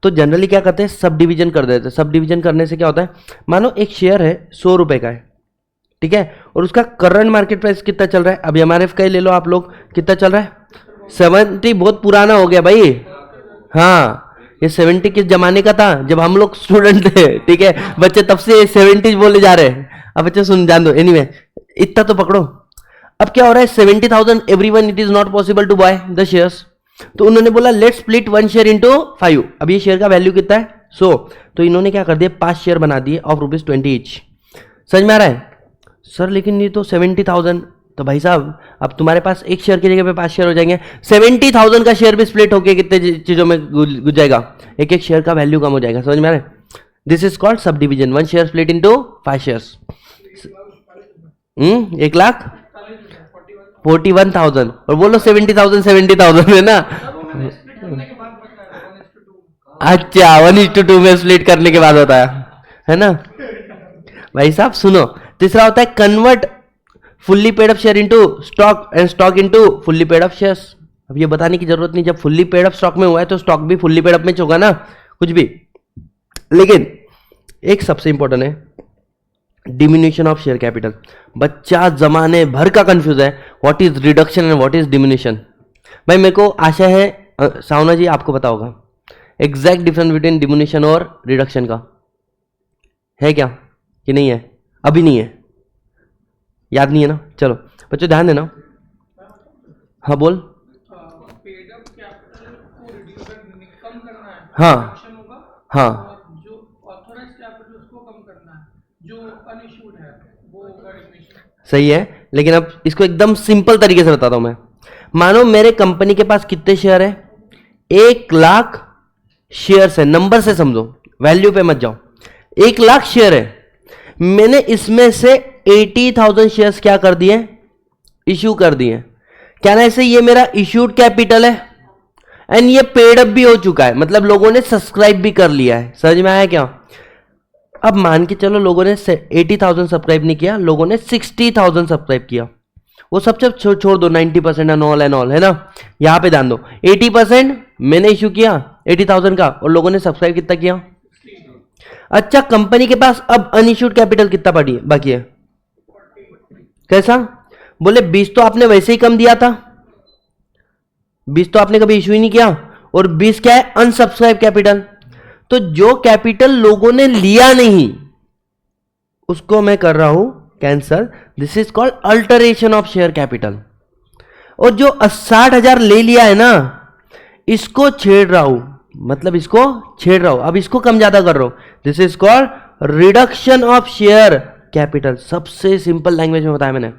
तो जनरली क्या करते हैं, सब डिवीजन कर देते हैं। सब डिवीजन करने से क्या होता है, मानो एक शेयर है 100 रुपए का है, ठीक है, और उसका करंट मार्केट प्राइस कितना चल रहा है, अभी हमारे का ही ले लो आप लोग, कितना चल रहा है 70। बहुत पुराना हो गया भाई, हाँ ये 70 किस जमाने का था, जब हम लोग स्टूडेंट थे, ठीक है, बच्चे तब से 70 बोले जा रहे हैं। अब बच्चे सुन, जान दो, एनीवे इतना तो पकड़ो। अब क्या हो रहा है, 70,000 everyone, it is not possible to buy the shares. तो उन्होंने बोला लेट्स स्प्लिट 1 शेयर इनटू 5। अब ये शेयर का वैल्यू कितना है 100, तो इन्होंने क्या कर दिया, 5 शेयर बना दिए ऑफ ₹20 ईच। समझ में आ रहा है सर, लेकिन ये तो 70,000, तो भाई साहब अब तुम्हारे पास एक शेयर की जगह पे 5 शेयर हो जाएंगे, 70,000 का शेयर भी स्प्लिट होके कितने चीजों में गुज जाएगा, एक एक शेयर का वैल्यू कम हो जाएगा। समझ में आ रहा है, this is called sub division. 1 share split into 5 shares. 1,41,000 और बोलो 70,000 है ना, अच्छा 1:2 में स्प्लिट करने के बाद होता है ना। भाई साहब सुनो, तीसरा होता है convert fully paid up share into stock and stock into fully paid up shares. अब ये बताने की जरूरत नहीं, जब फुल्ली पेड अप स्टॉक में हुआ है तो स्टॉक भी फुल्ली पेड अप में होगा ना, कुछ भी। लेकिन एक सबसे इंपॉर्टेंट है डिमिन्यूशन ऑफ शेयर कैपिटल। बच्चा जमाने भर का कंफ्यूज है, what is reduction and what is diminution. भाई मेरे को आशा है सावना जी आपको पता होगा एग्जैक्ट डिफरेंस बिटवीन डिमिन्यूशन और रिडक्शन का, है क्या कि नहीं है, अभी नहीं है, याद नहीं है ना। चलो बच्चों ध्यान देना, हाँ बोल, हाँ हाँ, सही है। लेकिन अब इसको एकदम सिंपल तरीके से बताता हूं मैं। मानो मेरे कंपनी के पास कितने शेयर है, 1 लाख शेयर्स है, नंबर से समझो, वैल्यू पे मत जाओ। 1 लाख शेयर है, मैंने इसमें से 80,000 शेयर्स क्या कर दिए, इश्यू कर दिए। क्या ना ऐसे ये मेरा इश्यूड कैपिटल है एंड ये पेड अप भी हो चुका है, मतलब लोगों ने सब्सक्राइब भी कर लिया है। समझ में आया क्या। अब मान के चलो लोगों ने 80,000 सब्सक्राइब नहीं किया, लोगों ने 60,000 सब्सक्राइब किया, वो सब छोड़ दो, 90% एंड ऑल है ना। यहां पे ध्यान दो, 80% मैंने इश्यू किया 80,000 का और लोगों ने सब्सक्राइब कितना किया। अच्छा कंपनी के पास अब अनइश्यूड कैपिटल कितना बाकी है, कैसा, बोले 20 तो आपने वैसे ही कम दिया था, 20 तो आपने कभी इश्यू ही नहीं किया, और 20 क्या है, अनसब्सक्राइब कैपिटल। तो जो कैपिटल लोगों ने लिया नहीं उसको मैं कर रहा हूं cancel, this is called alteration of share capital. और जो 60,000 ले लिया है ना, इसको छेड़ रहा हूं, मतलब इसको छेड़ रहा हूं, अब इसको कम ज्यादा कर रहा हूं, this is called reduction of share capital. सबसे सिंपल लैंग्वेज में बताया मैंने,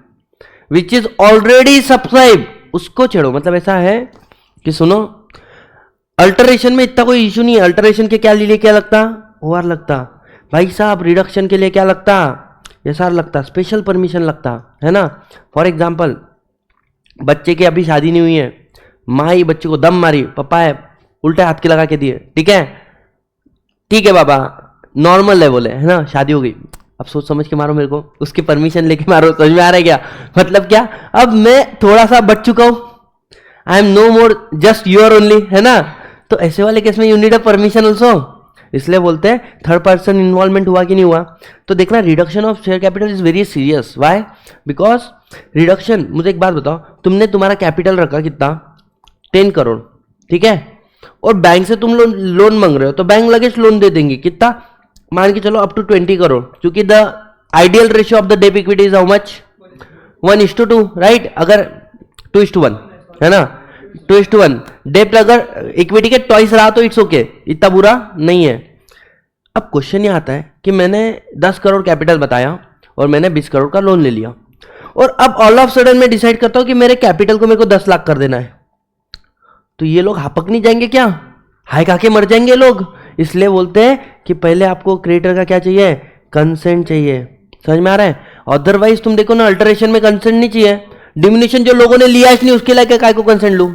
विच इज ऑलरेडी सब्सक्राइब, उसको छेड़ो। मतलब ऐसा है कि सुनो अल्टरेशन में इतना कोई इशू नहीं है, अल्टरेशन के क्या लिए क्या लगता, ओआर लगता, भाई साहब रिडक्शन के लिए क्या लगता, एसआर लगता, स्पेशल परमिशन लगता है ना। फॉर एग्जाम्पल बच्चे की अभी शादी नहीं हुई है, माँ ही बच्चे को दम मारी, पापा है उल्टे हाथ के लगा के दिए, ठीक है बाबा नॉर्मल है बोले, है ना, शादी हो गई, अब सोच समझ के मारो मेरे को, उसकी परमिशन लेके मारो, समझ में आ रहा है क्या, मतलब क्या, अब मैं थोड़ा सा बच चुका हूं, I am no more just your only, है ना। तो ऐसे वाले केस में you need a permission also, इसलिए बोलते हैं थर्ड पर्सन इन्वॉल्वमेंट हुआ कि नहीं हुआ। तो देखना reduction of share capital is very serious, why, because reduction, मुझे एक बात बताओ, तुमने तुम्हारा कैपिटल रखा कितना 10 करोड़, ठीक है, और बैंक से तुम लोन मांग रहे हो, तो बैंक लगेज लोन दे देंगे कितना, मान के चलो अप टू 20 करोड़, क्योंकि the ideal ratio of the debt equity is how much 1:2, right, अगर 2:1 है ना, 2:1 डेप्ट अगर इक्विटी के ट्वाइस रहा तो इट्स ओके, इतना बुरा नहीं है। अब क्वेश्चन ये आता है कि मैंने 10 करोड़ कैपिटल बताया और मैंने 20 करोड़ का लोन ले लिया, और अब ऑल ऑफ सडन मैं डिसाइड करता हूं कि मेरे कैपिटल को मेरे को 10 लाख कर देना है, तो ये लोग हापक नहीं जाएंगे क्या, हाय खा के मर जाएंगे लोग। इसलिए बोलते हैं कि पहले आपको क्रिएटर का क्या चाहिए, कंसेंट चाहिए, समझ में आ रहा है। अदरवाइज तुम देखो ना अल्टरेशन में कंसेंट नहीं चाहिए, डिमिनिशन जो लोगों ने लिया इसलिए उसके लिए काय को कंसेंट लूं।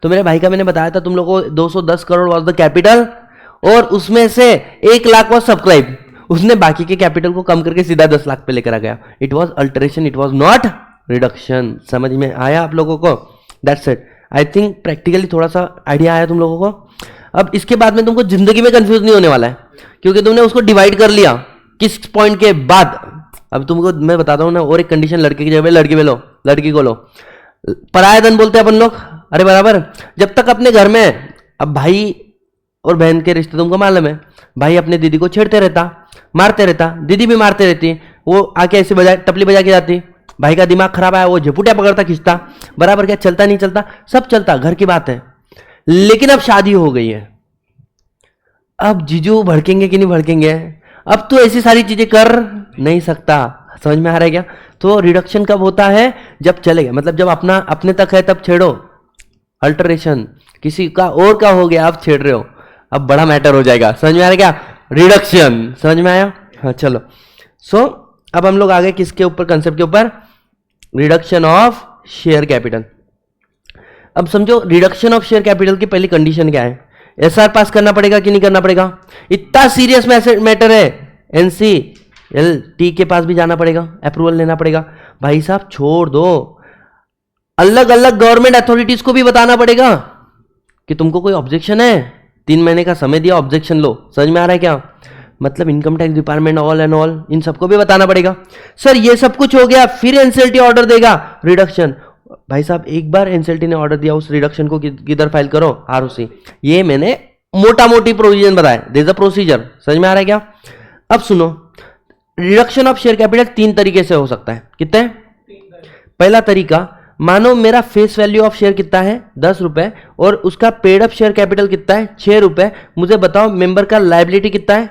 तो मेरे भाई का मैंने बताया था तुम लोगों को 210 करोड़ वाज द कैपिटल, और उसमें से 1 लाख वाज सब्सक्राइब, उसने बाकी के कैपिटल को कम करके सीधा 10 लाख पे लेकर आ गया। It was alteration, it was not reduction. समझ में आया आप लोगों को? That's it. I think practically थोड़ा सा आइडिया आया तुम लोगों को। अब इसके बाद में तुमको जिंदगी में कंफ्यूज नहीं होने वाला है, क्योंकि तुमने उसको डिवाइड कर लिया किस पॉइंट के बाद। अब तुमको मैं बताता हूं ना, और एक कंडीशन लड़के की जगह लड़की में लो, लड़की को लो। पराया धन बोलते हैं अपन लोग, अरे बराबर, जब तक अपने घर में, अब भाई और बहन के रिश्ते तुमको मालूम है, भाई अपने दीदी को छेड़ते रहता, मारते रहता, दीदी भी मारते रहती, वो आके ऐसे बजा टपली बजा के जाती, भाई का दिमाग खराब आया, वो झपुटिया पकड़ता खींचता, बराबर, क्या चलता नहीं चलता, सब चलता, घर की बात है। लेकिन अब शादी हो गई है, अब जीजू भड़केंगे कि नहीं भड़केंगे, अब तो ऐसी सारी चीजें कर नहीं सकता। समझ में आ रहा है क्या? तो रिडक्शन कब होता है? जब चलेगा, मतलब जब अपना अपने तक है तब छेड़ो। अल्टरेशन किसी का और का हो गया, आप छेड़ रहे हो, अब बड़ा मैटर हो जाएगा। समझ में आ रहा है क्या? रिडक्शन, समझ में आया? हाँ चलो। सो अब हम लोग आ गए किसके ऊपर, कंसेप्ट के ऊपर, रिडक्शन ऑफ शेयर कैपिटल। अब समझो रिडक्शन ऑफ शेयर कैपिटल की पहली कंडीशन क्या है, एसआर पास करना पड़ेगा कि नहीं करना पड़ेगा? इतना सीरियस मैटर है, एनसीएलटी के पास भी जाना पड़ेगा, अप्रूवल लेना पड़ेगा। भाई साहब छोड़ दो, अलग अलग गवर्नमेंट अथॉरिटीज को भी बताना पड़ेगा कि तुमको कोई ऑब्जेक्शन है, 3 महीने का समय दिया, ऑब्जेक्शन लो। समझ में आ रहा है क्या? मतलब income tax department, all and all, इन सबको भी बताना पड़ेगा। सर ये सब कुछ हो गया, फिर एनसीएलटी ऑर्डर देगा रिडक्शन। भाई साहब एक बार एनसीएलटी ने ऑर्डर दिया, उस रिडक्शन को किधर फाइल करो, आरओसी। ये मैंने मोटा मोटी प्रोविजन बताया, देयर इज अ प्रोसीजर। समझ में आ रहा है क्या? अब सुनो, रिडक्शन ऑफ शेयर कैपिटल 3 तरीके से हो सकता है। कितने? पहला तरीका, मानो मेरा फेस वैल्यू ऑफ शेयर कितना है, 10 रुपए, और उसका पेड अप शेयर कैपिटल कितना है, 6 रुपए। मुझे बताओ मेंबर का लायबिलिटी कितना है?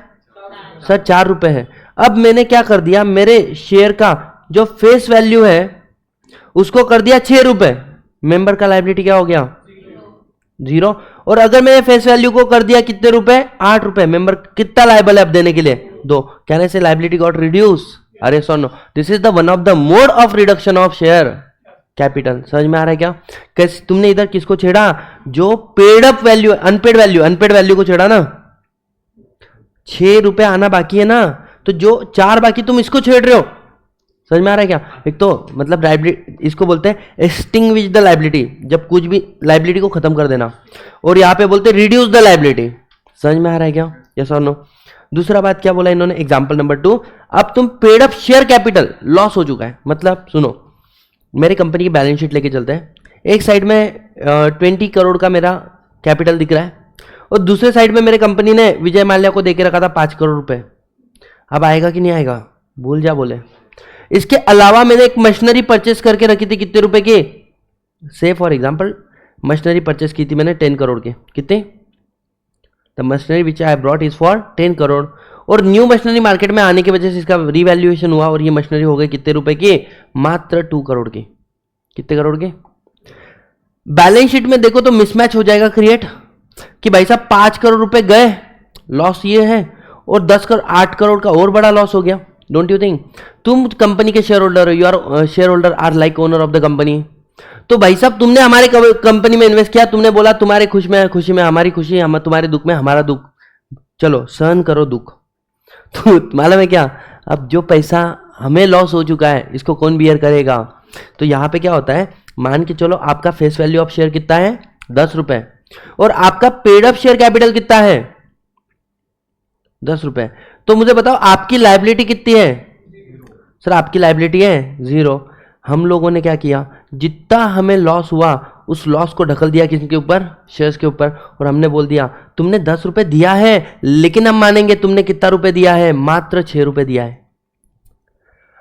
सर 4 रुपए है। अब मैंने क्या कर दिया, मेरे शेयर का जो फेस वैल्यू है उसको कर दिया 6 रुपए, मेंबर का लायबिलिटी क्या हो गया? 0। और अगर मैंने फेस वैल्यू को कर दिया कितने रुपए? 8 रुपए, मेंबर कितना लायबल है अब देने के लिए? 2। कहने से लायबिलिटी गॉट रिड्यूस। अरे सुनो, this is the one of the mode of reduction of share capital. समझ में आ रहा है क्या? कैसे तुमने इधर किसको छेड़ा? जो paid up value, unpaid value को छेड़ा ना। 6 रुपए आना बाकी है ना, तो जो 4 बाकी तुम इसको छेड़ रहे हो। समझ में आ रहा है क्या? एक तो मतलब लाइबिलिटी, इसको बोलते हैं एक्सटिंग्विश द लाइबिलिटी, जब कुछ भी लाइबिलिटी को खत्म कर देना, और यहां पे बोलते हैं रिड्यूस द लाइबिलिटी। समझ में आ रहा है क्या? यस और नो? दूसरा बात क्या बोला इन्होंने, एग्जांपल नंबर 2, अब तुम paid up share capital loss हो चुका है, मतलब सुनो, मेरी कंपनी की बैलेंस शीट लेके चलते हैं। एक साइड में 20 करोड़ का मेरा कैपिटल दिख रहा है, और दूसरे साइड में मेरे कंपनी ने विजय माल्या को देके रखा था 5 करोड़ रुपए। अब आएगा कि नहीं आएगा? भूल जा बोले। इसके अलावा मैंने एक मशीनरी परचेस करके रखी थी, कितने रुपए की? से फॉर एग्जांपल मशीनरी परचेस की थी मैंने 10 करोड़ की। कितने? The machinery which I brought is for 10 crore, और न्यू मशीनरी मार्केट में आने की वजह से इसका रिवैल्यूएशन हुआ, और ये मशीनरी हो गई कितने रुपए की? मात्र 2 करोड़ की। कितने करोड़ की? बैलेंस शीट में देखो तो मिसमैच हो जाएगा क्रिएट कि भाई साहब 5 करोड़ रुपए गए, लॉस ये है, और 8 करोड़ का और बड़ा लॉस हो गया। Don't you think? तुम कंपनी के शेयर होल्डर हो, you are share holder are like owner of the company. तो भाई साहब तुमने हमारे कंपनी में इन्वेस्ट किया, तुमने बोला तुम्हारे खुशी में हमारी खुशी, हम तुम्हारे दुख में हमारा दुख, चलो सहन करो दुख। तो मालूम है क्या, अब जो पैसा हमें लॉस हो चुका है इसको कौन बियर करेगा? तो यहां पे क्या होता है, मान के चलो आपका फेस वैल्यू ऑफ शेयर कितना है 10 रुपए, और आपका पेड अप शेयर कैपिटल कितना है 10 रुपए। तो मुझे बताओ आपकी लायबिलिटी कितनी है? सर आपकी लायबिलिटी है 0। हम लोगों ने क्या किया, जितना हमें लॉस हुआ उस लॉस को ढकल दिया किसके ऊपर? शेयर्स के ऊपर। और हमने बोल दिया तुमने 10 रुपए दिया है, लेकिन हम मानेंगे तुमने कितना रुपए दिया है? मात्र 6 रुपए दिया है।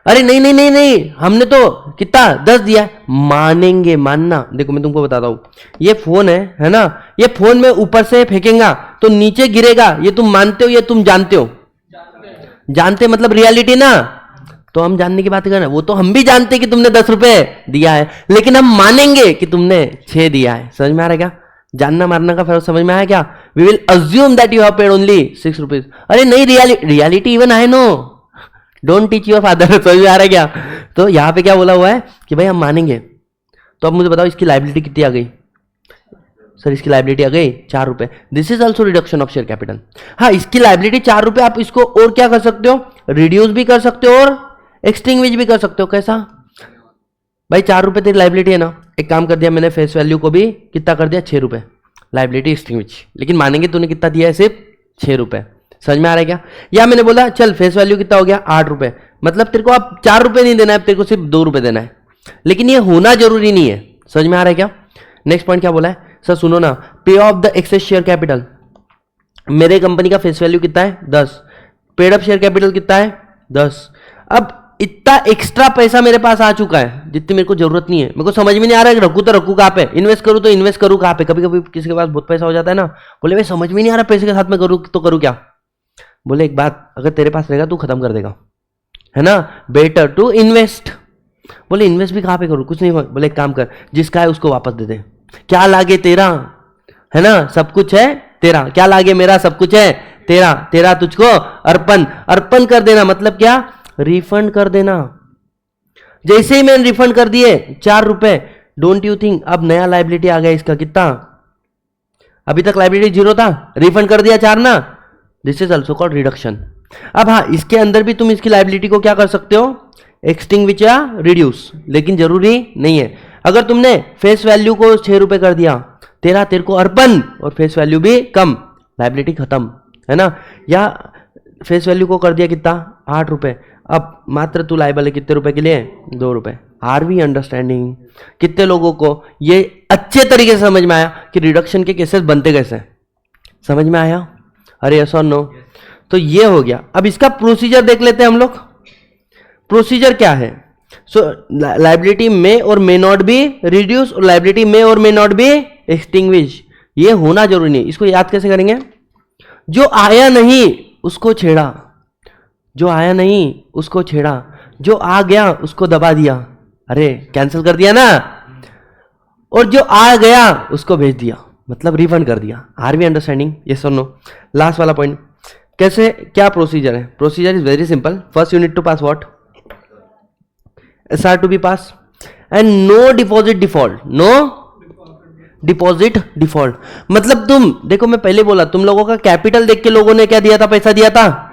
अरे नहीं नहीं नहीं नहीं, हमने तो कितना 10 दिया है। मानेंगे, मानना। देखो मैं तुमको बताता हूं, ये फोन है ना, ये फोन में ऊपर से फेंकेगा तो नीचे गिरेगा, ये तुम मानते हो या तुम जानते हो? जानते मतलब रियलिटी ना। तो हम जानने की बात कर रहे हैं, वो तो हम भी जानते कि तुमने 10 रुपए दिया है, लेकिन हम मानेंगे कि तुमने 6 दिया है। समझ में आ रहा है क्या? जानना मारना का फर्क समझ में आया क्या? We will assume that you have paid only 6 rupees. अरे नहीं, reality even I know, don't teach your father. समझ में आ रहा है क्या? तो यहां पे क्या बोला हुआ है कि भाई हम मानेंगे। तो अब मुझे बताओ इसकी लायबिलिटी कितनी आ गई? सर इसकी लायबिलिटी आ गई 4 रुपए। This is also reduction of share capital. हाँ, इसकी लायबिलिटी 4 रुपए, आप इसको और क्या कर सकते हो? रिड्यूस भी कर सकते हो और एक्सटिंग्विश भी कर सकते हो। कैसा भाई? 4 रुपए तेरी लायबिलिटी है ना, एक काम कर दिया मैंने, फेस वैल्यू को भी कितना कर दिया 6 रुपए, लायबिलिटी एक्सटिंग्विश। लेकिन मानेंगे तूने कितना दिया है? सिर्फ 6 रुपए। समझ में आ रहा है क्या? या मैंने बोला चल फेस वैल्यू कितना हो गया 8 रुपए, मतलब तेरे को अब 4 रुपए नहीं देना है, तेरे को सिर्फ 2 रुपए देना है। लेकिन ये होना जरूरी नहीं है। समझ में आ रहा है क्या? नेक्स्ट पॉइंट क्या बोला है? सर सुनो ना, पे of the access share capital. मेरे कंपनी का फेस वैल्यू कितना है 10, पेड अप शेयर कैपिटल कितना है 10। अब इतना एक्स्ट्रा पैसा मेरे पास आ चुका है जितनी मेरे को जरूरत नहीं है। मेरे को समझ में नहीं आ रहा है रखू तो रखू कहाँ पे, इन्वेस्ट करूँ तो इन्वेस्ट करूँ कहाँ पे। कभी कभी किसी के पास बहुत पैसा हो जाता है ना, बोले भाई समझ में नहीं आ रहा पैसे के साथ में करूँ तो करूँ क्या। बोले एक बात, अगर तेरे पास रहेगा तू खत्म कर देगा, है ना, बेटर टू इन्वेस्ट। बोले इन्वेस्ट भी कहाँ पे करूँ, कुछ नहीं। बोले एक काम कर, जिसका है उसको वापस दे दे। क्या लागे तेरा, है ना, सब कुछ है तेरा। क्या लागे मेरा, सब कुछ है तेरा। तेरा तुझको अर्पण, अर्पण कर देना मतलब क्या? रिफंड कर देना। जैसे ही मैंने रिफंड कर दिए 4 रुपए, डोंट यू थिंक अब नया लायबिलिटी आ गया इसका कितना? अभी तक लायबिलिटी 0 था, रिफंड कर दिया 4 ना, this is also called reduction. अब हाँ, इसके अंदर भी तुम इसकी लायबिलिटी को क्या कर सकते हो? एक्सटिंग्विश या रिड्यूस, लेकिन जरूरी नहीं है। अगर तुमने फेस वैल्यू को 6 रुपए कर दिया, तेरे को अर्पण और फेस वैल्यू भी कम, लायबिलिटी खत्म, है ना। या फेस वैल्यू को कर दिया कितना 8 रुपए, अब मात्र तू लायबल है कितने रुपए के लिए? 2 रुपए। Are we understanding? कितने लोगों को ये अच्छे तरीके से समझ में आया कि रिडक्शन के केसेस बनते कैसे? समझ में आया? अरे यस और नो? तो ये हो गया। अब इसका प्रोसीजर देख लेते हैं हम लोग। प्रोसीजर क्या है? सो लायबिलिटी में और मे नॉट बी रिड्यूस, और लायबिलिटी में और मे नॉट बी एक्सटिंग्विश। ये होना जरूरी नहीं। इसको याद कैसे करेंगे? जो आया नहीं उसको छेड़ा, जो आया नहीं उसको छेड़ा, जो आ गया उसको दबा दिया, अरे कैंसिल कर दिया ना, और जो आ गया उसको भेज दिया, मतलब रिफंड कर दिया। Are we understanding? यस और नो? लास्ट वाला पॉइंट, कैसे क्या प्रोसीजर है? Procedure is very simple. First you need to pass what? SR to be pass, and no deposit default. No deposit default मतलब तुम देखो, मैं पहले बोला तुम लोगों का कैपिटल देख के लोगों ने क्या दिया था? पैसा दिया था।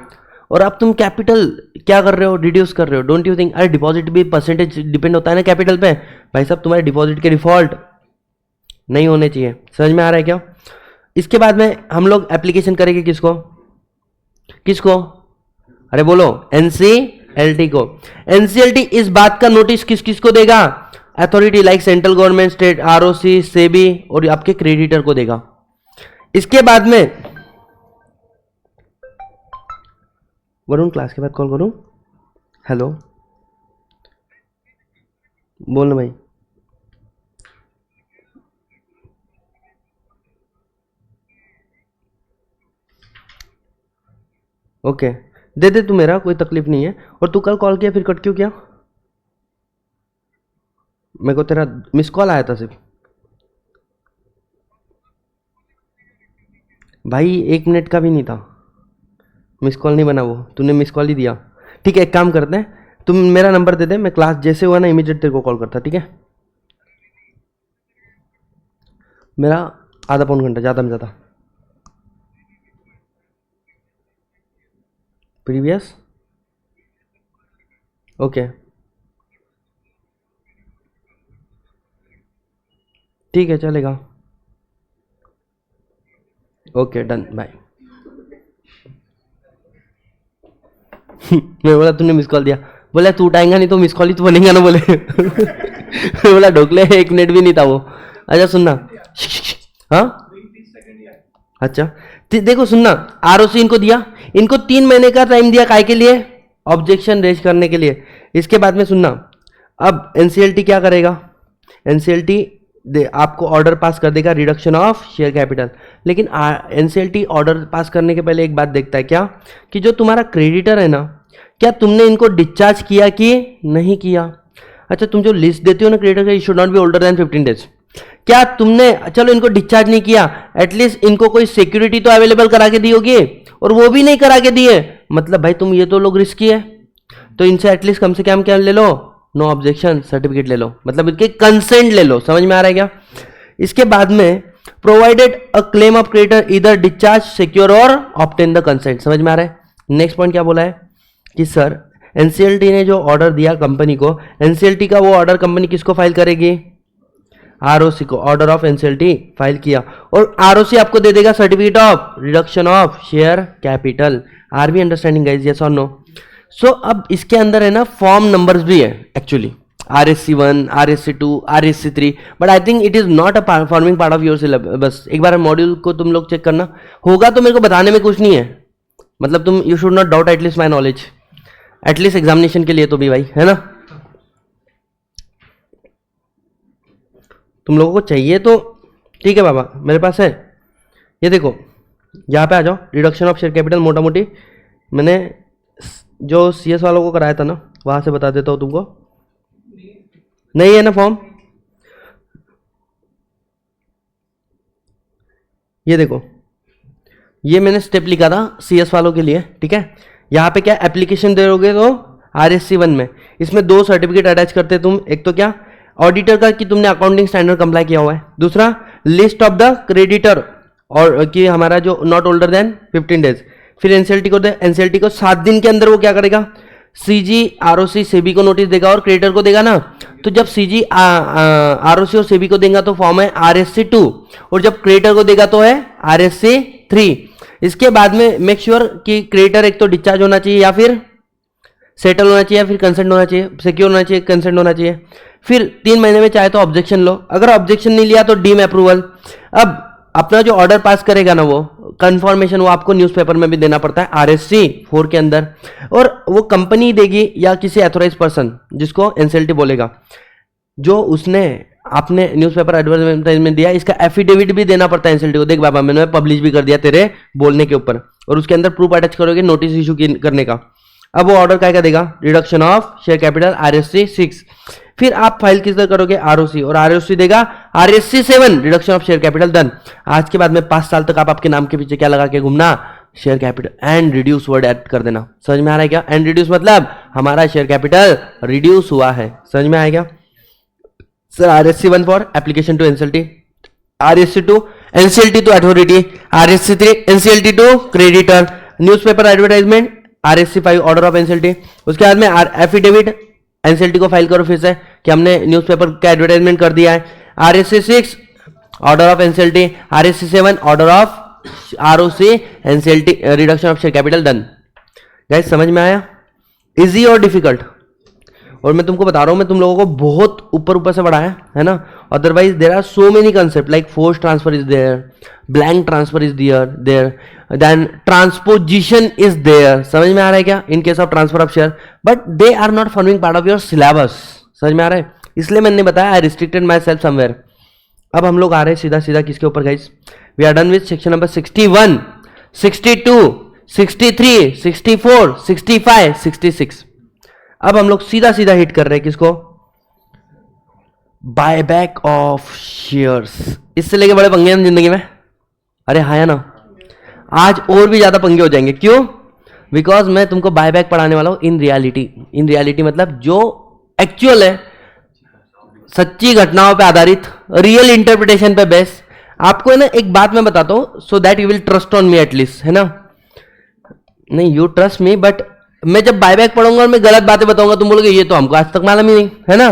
और अब तुम कैपिटल क्या कर रहे हो? रिड्यूस कर रहे हो। Don't you think? अरे डिपॉजिट भी परसेंटेज डिपेंड होता है ना कैपिटल पे। भाई साहब तुम्हारे डिपॉजिट के डिफॉल्ट नहीं होने चाहिए। समझ में आ रहा है क्या? इसके बाद में हम लोग एप्लीकेशन करेंगे किसको किसको? अरे बोलो, NCLT को। NCLT इस बात का नोटिस किस किस को देगा? Authority like central government, state, ROC, SEBI और आपके क्रेडिटर को देगा। इसके बाद में वरुण क्लास के बाद कॉल करूं? हेलो बोलना भाई। ओके दे दे तू, मेरा कोई तकलीफ नहीं है। और तू कल कॉल किया फिर कट क्यों किया? मेरे को तेरा मिस कॉल आया था सिर्फ। भाई 1 मिनट का भी नहीं था, मिस कॉल नहीं बना वो, तूने मिस कॉल ही दिया। ठीक है, एक काम करते हैं, तुम मेरा नंबर दे दे, मैं क्लास जैसे हुआ ना इमीडिएट तेरे को कॉल करता, ठीक है? मेरा आधा पौन घंटा, ज़्यादा में ज़्यादा। प्रीवियस, ओके ठीक है, चलेगा। Okay done, bye. मैं बोला तूने मिस कॉल दिया, बोला तू उठाएगा नहीं तो मिस कॉल ही तो बनेगा ना, बोले। मैं बोला ढोकले 1 मिनट भी नहीं था वो। अच्छा सुनना, हाँ अच्छा, देखो सुनना, आरओसी इनको दिया, इनको 3 महीने का टाइम दिया, काय के लिए? ऑब्जेक्शन रेज करने के लिए। इसके बाद में सुनना, अब एनसीएलटी क्या करेगा? एनसीएलटी आपको ऑर्डर पास कर देगा रिडक्शन ऑफ शेयर कैपिटल। लेकिन एनसीएलटी ऑर्डर पास करने के पहले एक बात देखता है क्या, कि जो तुम्हारा क्रेडिटर है ना, क्या तुमने इनको डिस्चार्ज किया कि नहीं किया? अच्छा, तुम जो लिस्ट देते हो ना क्रेडिटर का, you should not be older than 15 days, क्या तुमने, चलो इनको डिस्चार्ज नहीं किया, एटलीस्ट इनको कोई सिक्योरिटी तो अवेलेबल करा के दी होगी, और वो भी नहीं करा के दिए, मतलब भाई तुम ये तो लोग रिस्की है, तो इनसे एटलीस्ट कम से कम क्या ले लो, नो ऑब्जेक्शन सर्टिफिकेट ले लो, मतलब इनके कंसेंट ले लो। समझ में आ रहा है क्या? इसके बाद में provided a claim of creditor इधर डिस्चार्ज सिक्योर और ऑब्टेन द कंसेंट। समझ में आ रहा है? नेक्स्ट पॉइंट क्या बोला है कि सर एनसीएलटी ने जो ऑर्डर दिया कंपनी को, एनसीएलटी का वो ऑर्डर कंपनी किसको फाइल करेगी? आरओसी को। ऑर्डर ऑफ एनसीएलटी फाइल किया, और आरओसी आपको दे देगा certificate of reduction of share capital. Are we understanding guys, yes और नो? सो अब इसके अंदर है ना फॉर्म नंबर्स भी है actually, RSC1, RSC2, RSC3, but I think it is not a forming part of your syllabus. एक बार मॉड्यूल को तुम लोग चेक करना, होगा तो मेरे को बताने में कुछ नहीं है, मतलब तुम you should not doubt at least my knowledge, at least examination के लिए तो भी भाई, है ना? तुम लोगों को चाहिए तो ठीक है बाबा, मेरे पास है। ये देखो, यहाँ पे आ जाओ, रिडक्शन ऑफ शेयर कैपिटल मोटा मोटी मैंने जो CS वालों को कराया था ना, वहां से बता देता हूँ तुमको। नहीं है ना फॉर्म? ये देखो, ये मैंने स्टेप लिखा था CS वालों के लिए, ठीक है? यहाँ पे क्या एप्लीकेशन दोगे तो RSC1 में, इसमें 2 सर्टिफिकेट अटैच करते तुम, एक तो क्या ऑडिटर का कि तुमने अकाउंटिंग स्टैंडर्ड कंप्लाई किया हुआ है, दूसरा लिस्ट ऑफ द क्रेडिटर और कि हमारा जो नॉट ओल्डर देन 15 डेज। फिर एनसीएलटी को दे, एनसीएलटी को 7 दिन के अंदर वो क्या करेगा, सीजी आरओसी सेबी को नोटिस देगा और क्रेडिटर को देगा ना, तो जब सीजी आरओसी और सेबी को देगा तो फॉर्म है RSC2, और जब क्रेडिटर को देगा तो है RSC3। इसके बाद में मेक श्योर कि क्रेडिटर एक तो डिस्चार्ज होना चाहिए, या फिर सेटल होना चाहिए, या फिर कंसेंट होना चाहिए, सिक्योर होना चाहिए, कंसेंट होना चाहिए। फिर 3 महीने में चाहे तो ऑब्जेक्शन लो, अगर ऑब्जेक्शन नहीं लिया तो डीम अप्रूवल। अब अपना जो ऑर्डर पास करेगा ना, वो कंफर्मेशन वो आपको न्यूज़पेपर में भी देना पड़ता है RSC4 के अंदर, और वो कंपनी देगी या किसी एथोराइज पर्सन जिसको एनसीएलटी बोलेगा, जो उसने आपने न्यूज़पेपर एडवर्टाइजमेंट दिया, इसका एफिडेविट भी देना पड़ता है एनसीएलटी को, देख बाबा मैंने पब्लिश भी कर दिया तेरे बोलने के ऊपर, और उसके अंदर प्रूफ अटैच करोगे नोटिस इशू करने का। अब वो ऑर्डर क्या देगा, reduction of share capital RSC6। फिर आप फाइल किस तरह करोगे, आरओसी, और आरओसी देगा RSC7, reduction of share capital done. आज के बाद में 5 साल तक आप आपके नाम के पीछे क्या लगा के घूमना, share capital and reduce word add कर देना। समझ में आ रहा है क्या? एंड रिड्यूस मतलब हमारा शेयर कैपिटल रिड्यूस हुआ है। समझ में आएगा sir? RSC1 for application to NCLT, RSC2 NCLT to authority, RSC3 NCLT to creditor, newspaper advertisement RSC5 order of NCLT. उसके बाद में एफिडेविट एनसीएलटी को फाइल करो फिर से कि हमने न्यूज़पेपर का एडवर्टाइजमेंट कर दिया है। RSC6 order of NCLT, RSC7 order of ROC NCLT, reduction of share capital done. Guys समझ में आया? इजी और डिफिकल्ट? और मैं तुमको बता रहा हूं, मैं तुम लोगों को बहुत ऊपर ऊपर से बढ़ाया है ना, otherwise there are so many concept like force transfer is there, blank transfer is there, then transposition is there. समझ में आ रहा है क्या? In case of transfer of share, but they are not forming part of your syllabus. समझ में आ रहा है? इसलिए मैंने बताया I restricted myself somewhere. अब हम लोग आ रहे हैं सीधा सीधा किसके ऊपर guys? We are done with section number 61, 62, 63, 64, 65, 66। अब हम लोग सीधा सीधा हिट कर रहे हैं किसको? Buyback of shares. इससे लेके बड़े पंगे हैं जिंदगी में। अरे हाँ या ना? आज और भी ज्यादा पंगे हो जाएंगे। क्यों? बिकॉज मैं तुमको बाय बैक पढ़ाने वाला हूं इन रियलिटी। इन रियलिटी मतलब जो एक्चुअल है, सच्ची घटनाओं पे आधारित, रियल इंटरप्रिटेशन पे बेस। आपको है ना एक बात मैं बताता हूं, so that you will trust on me at least, है ना? नहीं, यू ट्रस्ट मी, बट मैं जब बायबैक पढ़ूंगा और मैं गलत बातें बताऊंगा, तुम बोलोगे ये तो हमको आज तक मालूम ही नहीं, है ना?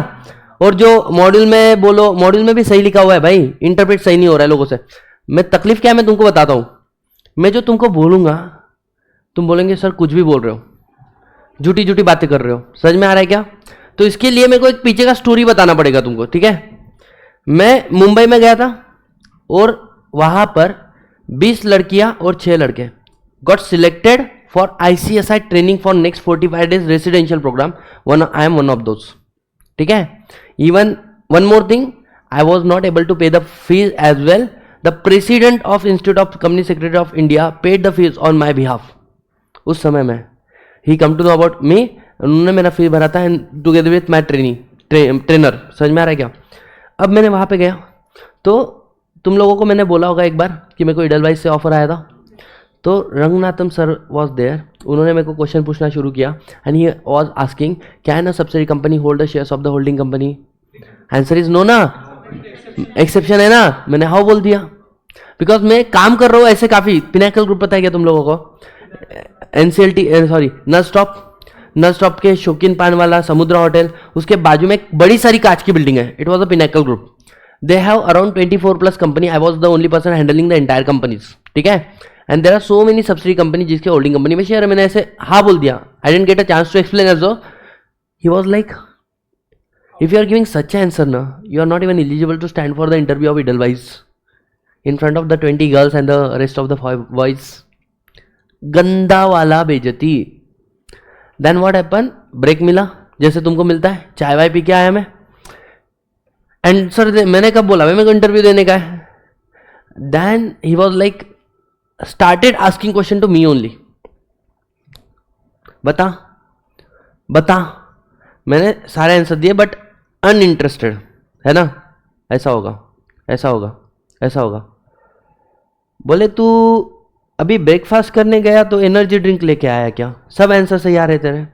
और जो मॉड्यूल में बोलो, मॉड्यूल में भी सही लिखा हुआ है भाई, इंटरप्रेट सही नहीं हो रहा है लोगों से। मैं तकलीफ क्या है मैं तुमको बताता हूं। मैं जो तुमको बोलूंगा तुम बोलेंगे सर कुछ भी बोल रहे हो, झूठी झूठी बातें कर रहे हो। समझ में आ रहा है क्या? तो इसके लिए मेरे को एक पीछे का स्टोरी बताना पड़ेगा तुमको, ठीक है? मैं मुंबई में गया था और वहां पर 20 लड़कियां और 6 लड़के got selected for ICSI training for next 45 days residential program. I am one of those, ठीक है? Even one more thing, I was not able to pay the fees as well. The president of institute of company secretary of India paid the fees on my behalf. उस समय में ही come to know about me, उन्होंने मेरा फीस भरा था and together with my trainer. समझ में आ रहा है क्या? अब मैंने वहाँ पे गया तो तुम लोगों को मैंने बोला होगा एक बार कि मेरे को इडलवाइज से ऑफर आया था। तो रंगनाथम सर वॉज देयर, उन्होंने मेरे को क्वेश्चन पूछना शुरू किया and he was asking can a subsidiary company hold the shares of the holding company? Answer is no ना, एक्सेप्शन है ना? मैंने हाउ बोल दिया, बिकॉज मैं काम कर रहा हूँ ऐसे काफ़ी। पिनाकल ग्रुप पता है क्या तुम लोगों को? NCLT सॉरी नल स्टॉप के शौकीन पान वाला समुद्रा होटल, उसके बाजू में एक बड़ी सारी कांच की बिल्डिंग है। It was a pinnacle group. They have around 24+ company. I was the only person handling the entire companies, ठीक है? And there are so many subsidy company जिसके होल्डिंग कंपनी में शेयर है। मैंने ऐसे हाँ बोल दिया। I didn't get a chance to explain as though. He was like if you are giving such answer ना, you are not even eligible to stand for the interview of Edelweiss in front of the 20 girls and the rest of the boys. गंदा वाला बेइज्जती। Then what happen, break मिला जैसे तुमको मिलता है, चाय वाय पी के आया मैं। एंड सर मैंने कब बोला मेरे को इंटरव्यू देने का है? Then he was like started asking question to me only. बता बता, मैंने सारे आंसर दिए बट अनइंटरेस्टेड, है ना? ऐसा होगा, ऐसा होगा, ऐसा होगा। बोले तू अभी ब्रेकफास्ट करने गया तो एनर्जी ड्रिंक लेके आया क्या? सब आंसर सही आ रहे तेरे।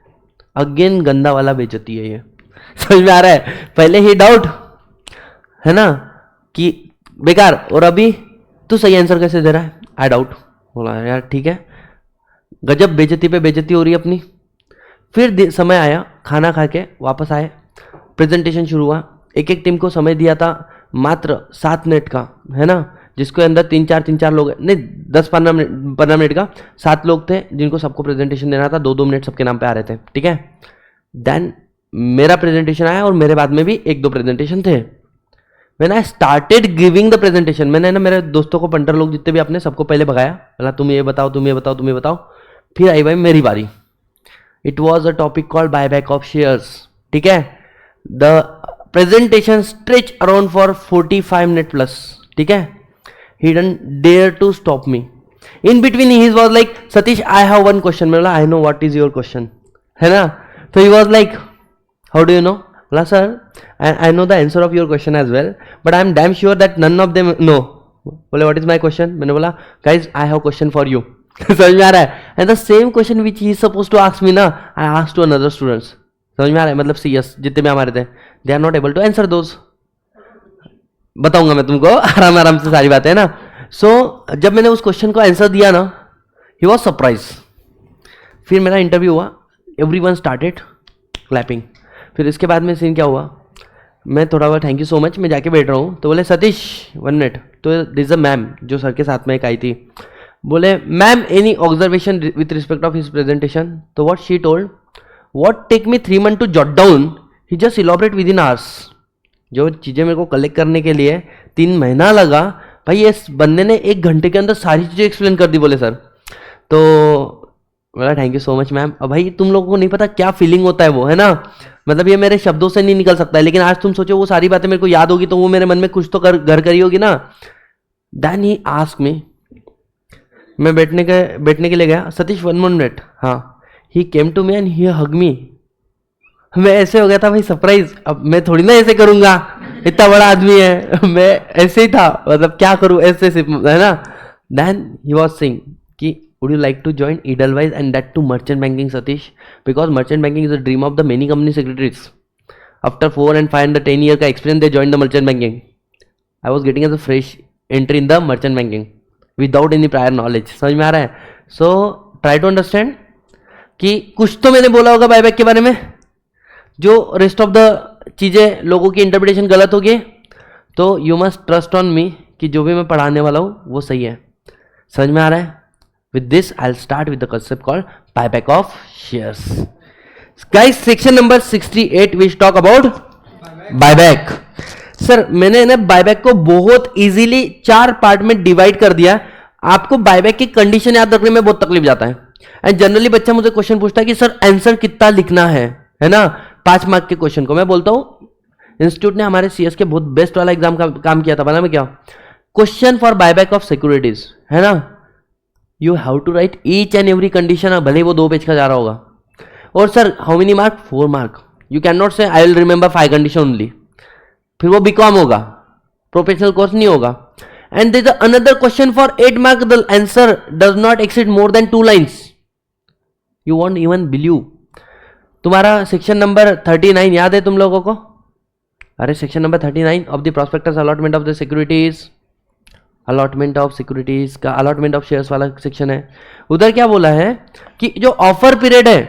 अगेन गंदा वाला बेइज्जती है ये। समझ में आ रहा है? पहले ही डाउट, है ना, कि बेकार, और अभी तू सही आंसर कैसे दे रहा है? I doubt. बोला यार ठीक है, गजब बेइज्जती पे बेइज्जती हो रही है अपनी। फिर समय आया, खाना खा के वापस आए, प्रेजेंटेशन शुरू हुआ। एक एक टीम को समय दिया था मात्र 7 मिनट का, है ना? जिसके अंदर 3-4 लोग, नहीं 10-15 मिनट का 7 लोग थे जिनको सबको प्रेजेंटेशन देना था। 2-2 मिनट सबके नाम पे आ रहे थे, ठीक है? देन मेरा प्रेजेंटेशन आया और मेरे बाद में भी 1-2 प्रेजेंटेशन थे। मैंने I started giving the presentation. मैंने ना मेरे दोस्तों को, पंटर लोग जितने भी अपने, सबको पहले भगाया, बोला तुम ये बताओ, तुम ये बताओ, तुम ये बताओ। फिर आई भाई मेरी बारी। It was a topic called buyback of shares, ठीक है? The presentation stretch around for 45 minute plus, ठीक है? He didn't dare to stop me. In between he was like, Satish, I have one question. मैं बोला I know what is your question, है ना? तो he was like, how do you know? बोला sir, I know the answer of your question as well, but I am damn sure that none of them know. बोले what is my question? मैंने बोला guys, I have question for you. समझ में आ रहा है? And the same question which he is supposed to ask me ना, I asked to another students. समझ में आ रहा है? मतलब CS जितने भी हमारे थे, they are not able to answer those. बताऊंगा मैं तुमको आराम आराम से सारी बातें, है ना? सो जब मैंने उस क्वेश्चन को आंसर दिया ना, ही वॉज सरप्राइज। फिर मेरा इंटरव्यू हुआ, एवरीवन स्टार्टेड क्लैपिंग। फिर इसके बाद में सीन क्या हुआ, मैं थोड़ा बहुत थैंक यू सो मच, मैं जाके बैठ रहा हूँ, तो बोले सतीश 1 मिनट। तो दिस अ मैम जो सर के साथ में एक आई थी, बोले ma'am any observation with respect of his presentation? तो what she told, what take me 3 months to jot down, he just elaborate within hours. जो चीज़ें मेरे को कलेक्ट करने के लिए 3 महीना लगा, भाई इस बंदे ने 1 घंटे के अंदर सारी चीज़ें एक्सप्लेन कर दी। बोले सर, तो बोला thank you so much ma'am. अब भाई तुम लोगों को नहीं पता क्या फीलिंग होता है वो, है ना? मतलब ये मेरे शब्दों से नहीं निकल सकता है, लेकिन आज तुम सोचो वो सारी बातें मेरे को याद होगी तो वो मेरे मन में कुछ तो घर करी होगी ना। देन ही आस्क मी, मैं बैठने के लिए गया, सतीश 1 more minute। हाँ, ही came to me and he हग मी। मैं ऐसे हो गया था भाई सरप्राइज। अब मैं थोड़ी ना ऐसे करूंगा, इतना बड़ा आदमी है, मैं ऐसे ही था, मतलब क्या करूं ऐसे, है ना? देन ही वाज सेइंग कि would you like to join Edelweiss and that to merchant banking, Satish? Because merchant banking is a dream of the many company secretaries. After 4 and 5 and 10 year का experience, they joined the merchant banking. I was getting as a fresh entry in the merchant banking without any prior knowledge. समझ में आ रहा है? So try to understand कि कुछ तो मैंने बोला होगा बायबैक के बारे में, जो रेस्ट ऑफ द चीज़ें लोगों की इंटरप्रिटेशन गलत होगी, तो you must trust on me कि जो भी मैं पढ़ाने वाला हूँ वो सही है. समझ में आ रहा है? With this I will start with the concept called buyback of shares. Guys, section number 68 we talk about buyback. Sir मैंने ना बायबैक को बहुत इजीली 4 पार्ट में डिवाइड कर दिया. आपको बायबैक की कंडीशन याद रखने में बहुत तकलीफ जाता है. एंड जनरली बच्चा मुझे क्वेश्चन पूछता है कि सर आंसर कितना लिखना है ना, 5 मार्क के क्वेश्चन को. मैं बोलता हूं इंस्टीट्यूट ने हमारे सीएस के बहुत बेस्ट वाला एग्जाम का काम किया था. बना में क्या question for buyback of securities है ना, you have to write each and every condition, भले ही वो 2 पेज का जा रहा होगा. और sir how many mark? 4 mark. You can not say I will remember 5 condition only, फिर वो बीकॉम होगा, प्रोफेशनल कोर्स नहीं होगा. And there is another question for 8 mark, the answer does not exceed more than 2 lines. You won't even believe. तुम्हारा section number 39 याद है तुम लोगों को? अरे section number 39 of the prospectus allotment of the securities, allotment of securities का allotment of shares वाला section है. उधर क्या बोला है कि जो ऑफर पीरियड है,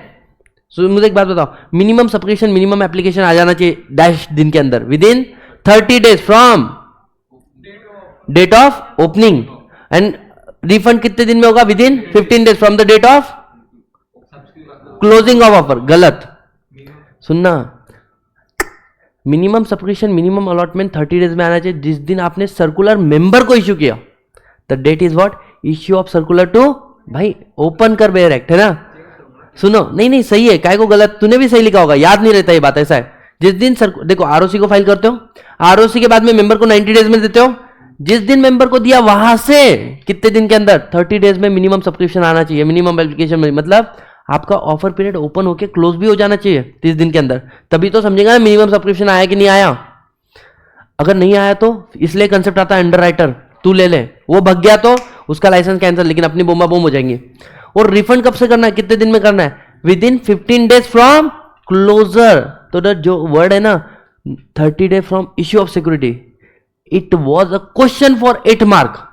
मुझे एक बात बताओ, मिनिमम सब्सक्रिप्शन मिनिमम एप्लीकेशन आ जाना चाहिए डैश दिन के अंदर, within 30 days from date of opening. And refund कितने दिन में होगा? Within 15 days from the date of closing of offer. गलत सुनना, minimum subscription minimum allotment 30 days में आना चाहिए जिस दिन आपने सर्कुलर मेंबर को इश्यू किया. The date is what? Issue of circular to भाई ओपन कर बेयर एक्ट है ना. सुनो, नहीं सही है, काय को गलत, तूने भी सही लिखा होगा, याद नहीं रहता ये बात. ऐसा है जिस दिन देखो आरओसी को फाइल करते हो, आरओसी के बाद में मेंबर को 90 डेज में देते हो, जिस दिन मेंबर को दिया वहां से कितने दिन के अंदर 30 डेज में मिनिमम सब्सक्रिप्शन आना चाहिए. मिनिमम एप्लीकेशन में मतलब आपका ऑफर पीरियड ओपन होके क्लोज भी हो जाना चाहिए 30 दिन के अंदर, तभी तो समझेगा ना मिनिमम सब्सक्रिप्शन आया कि नहीं आया. अगर नहीं आया तो इसलिए कंसेप्ट आता है अंडर राइटर, तू ले ले, वो भग गया तो उसका लाइसेंस कैंसिल, लेकिन अपनी बोमा बोम हो जाएंगे. और रिफंड कब से करना है, कितने दिन में करना है? Within 15 days from closure. तो जो वर्ड है ना 30 days from issue of security, it was a question for 8 mark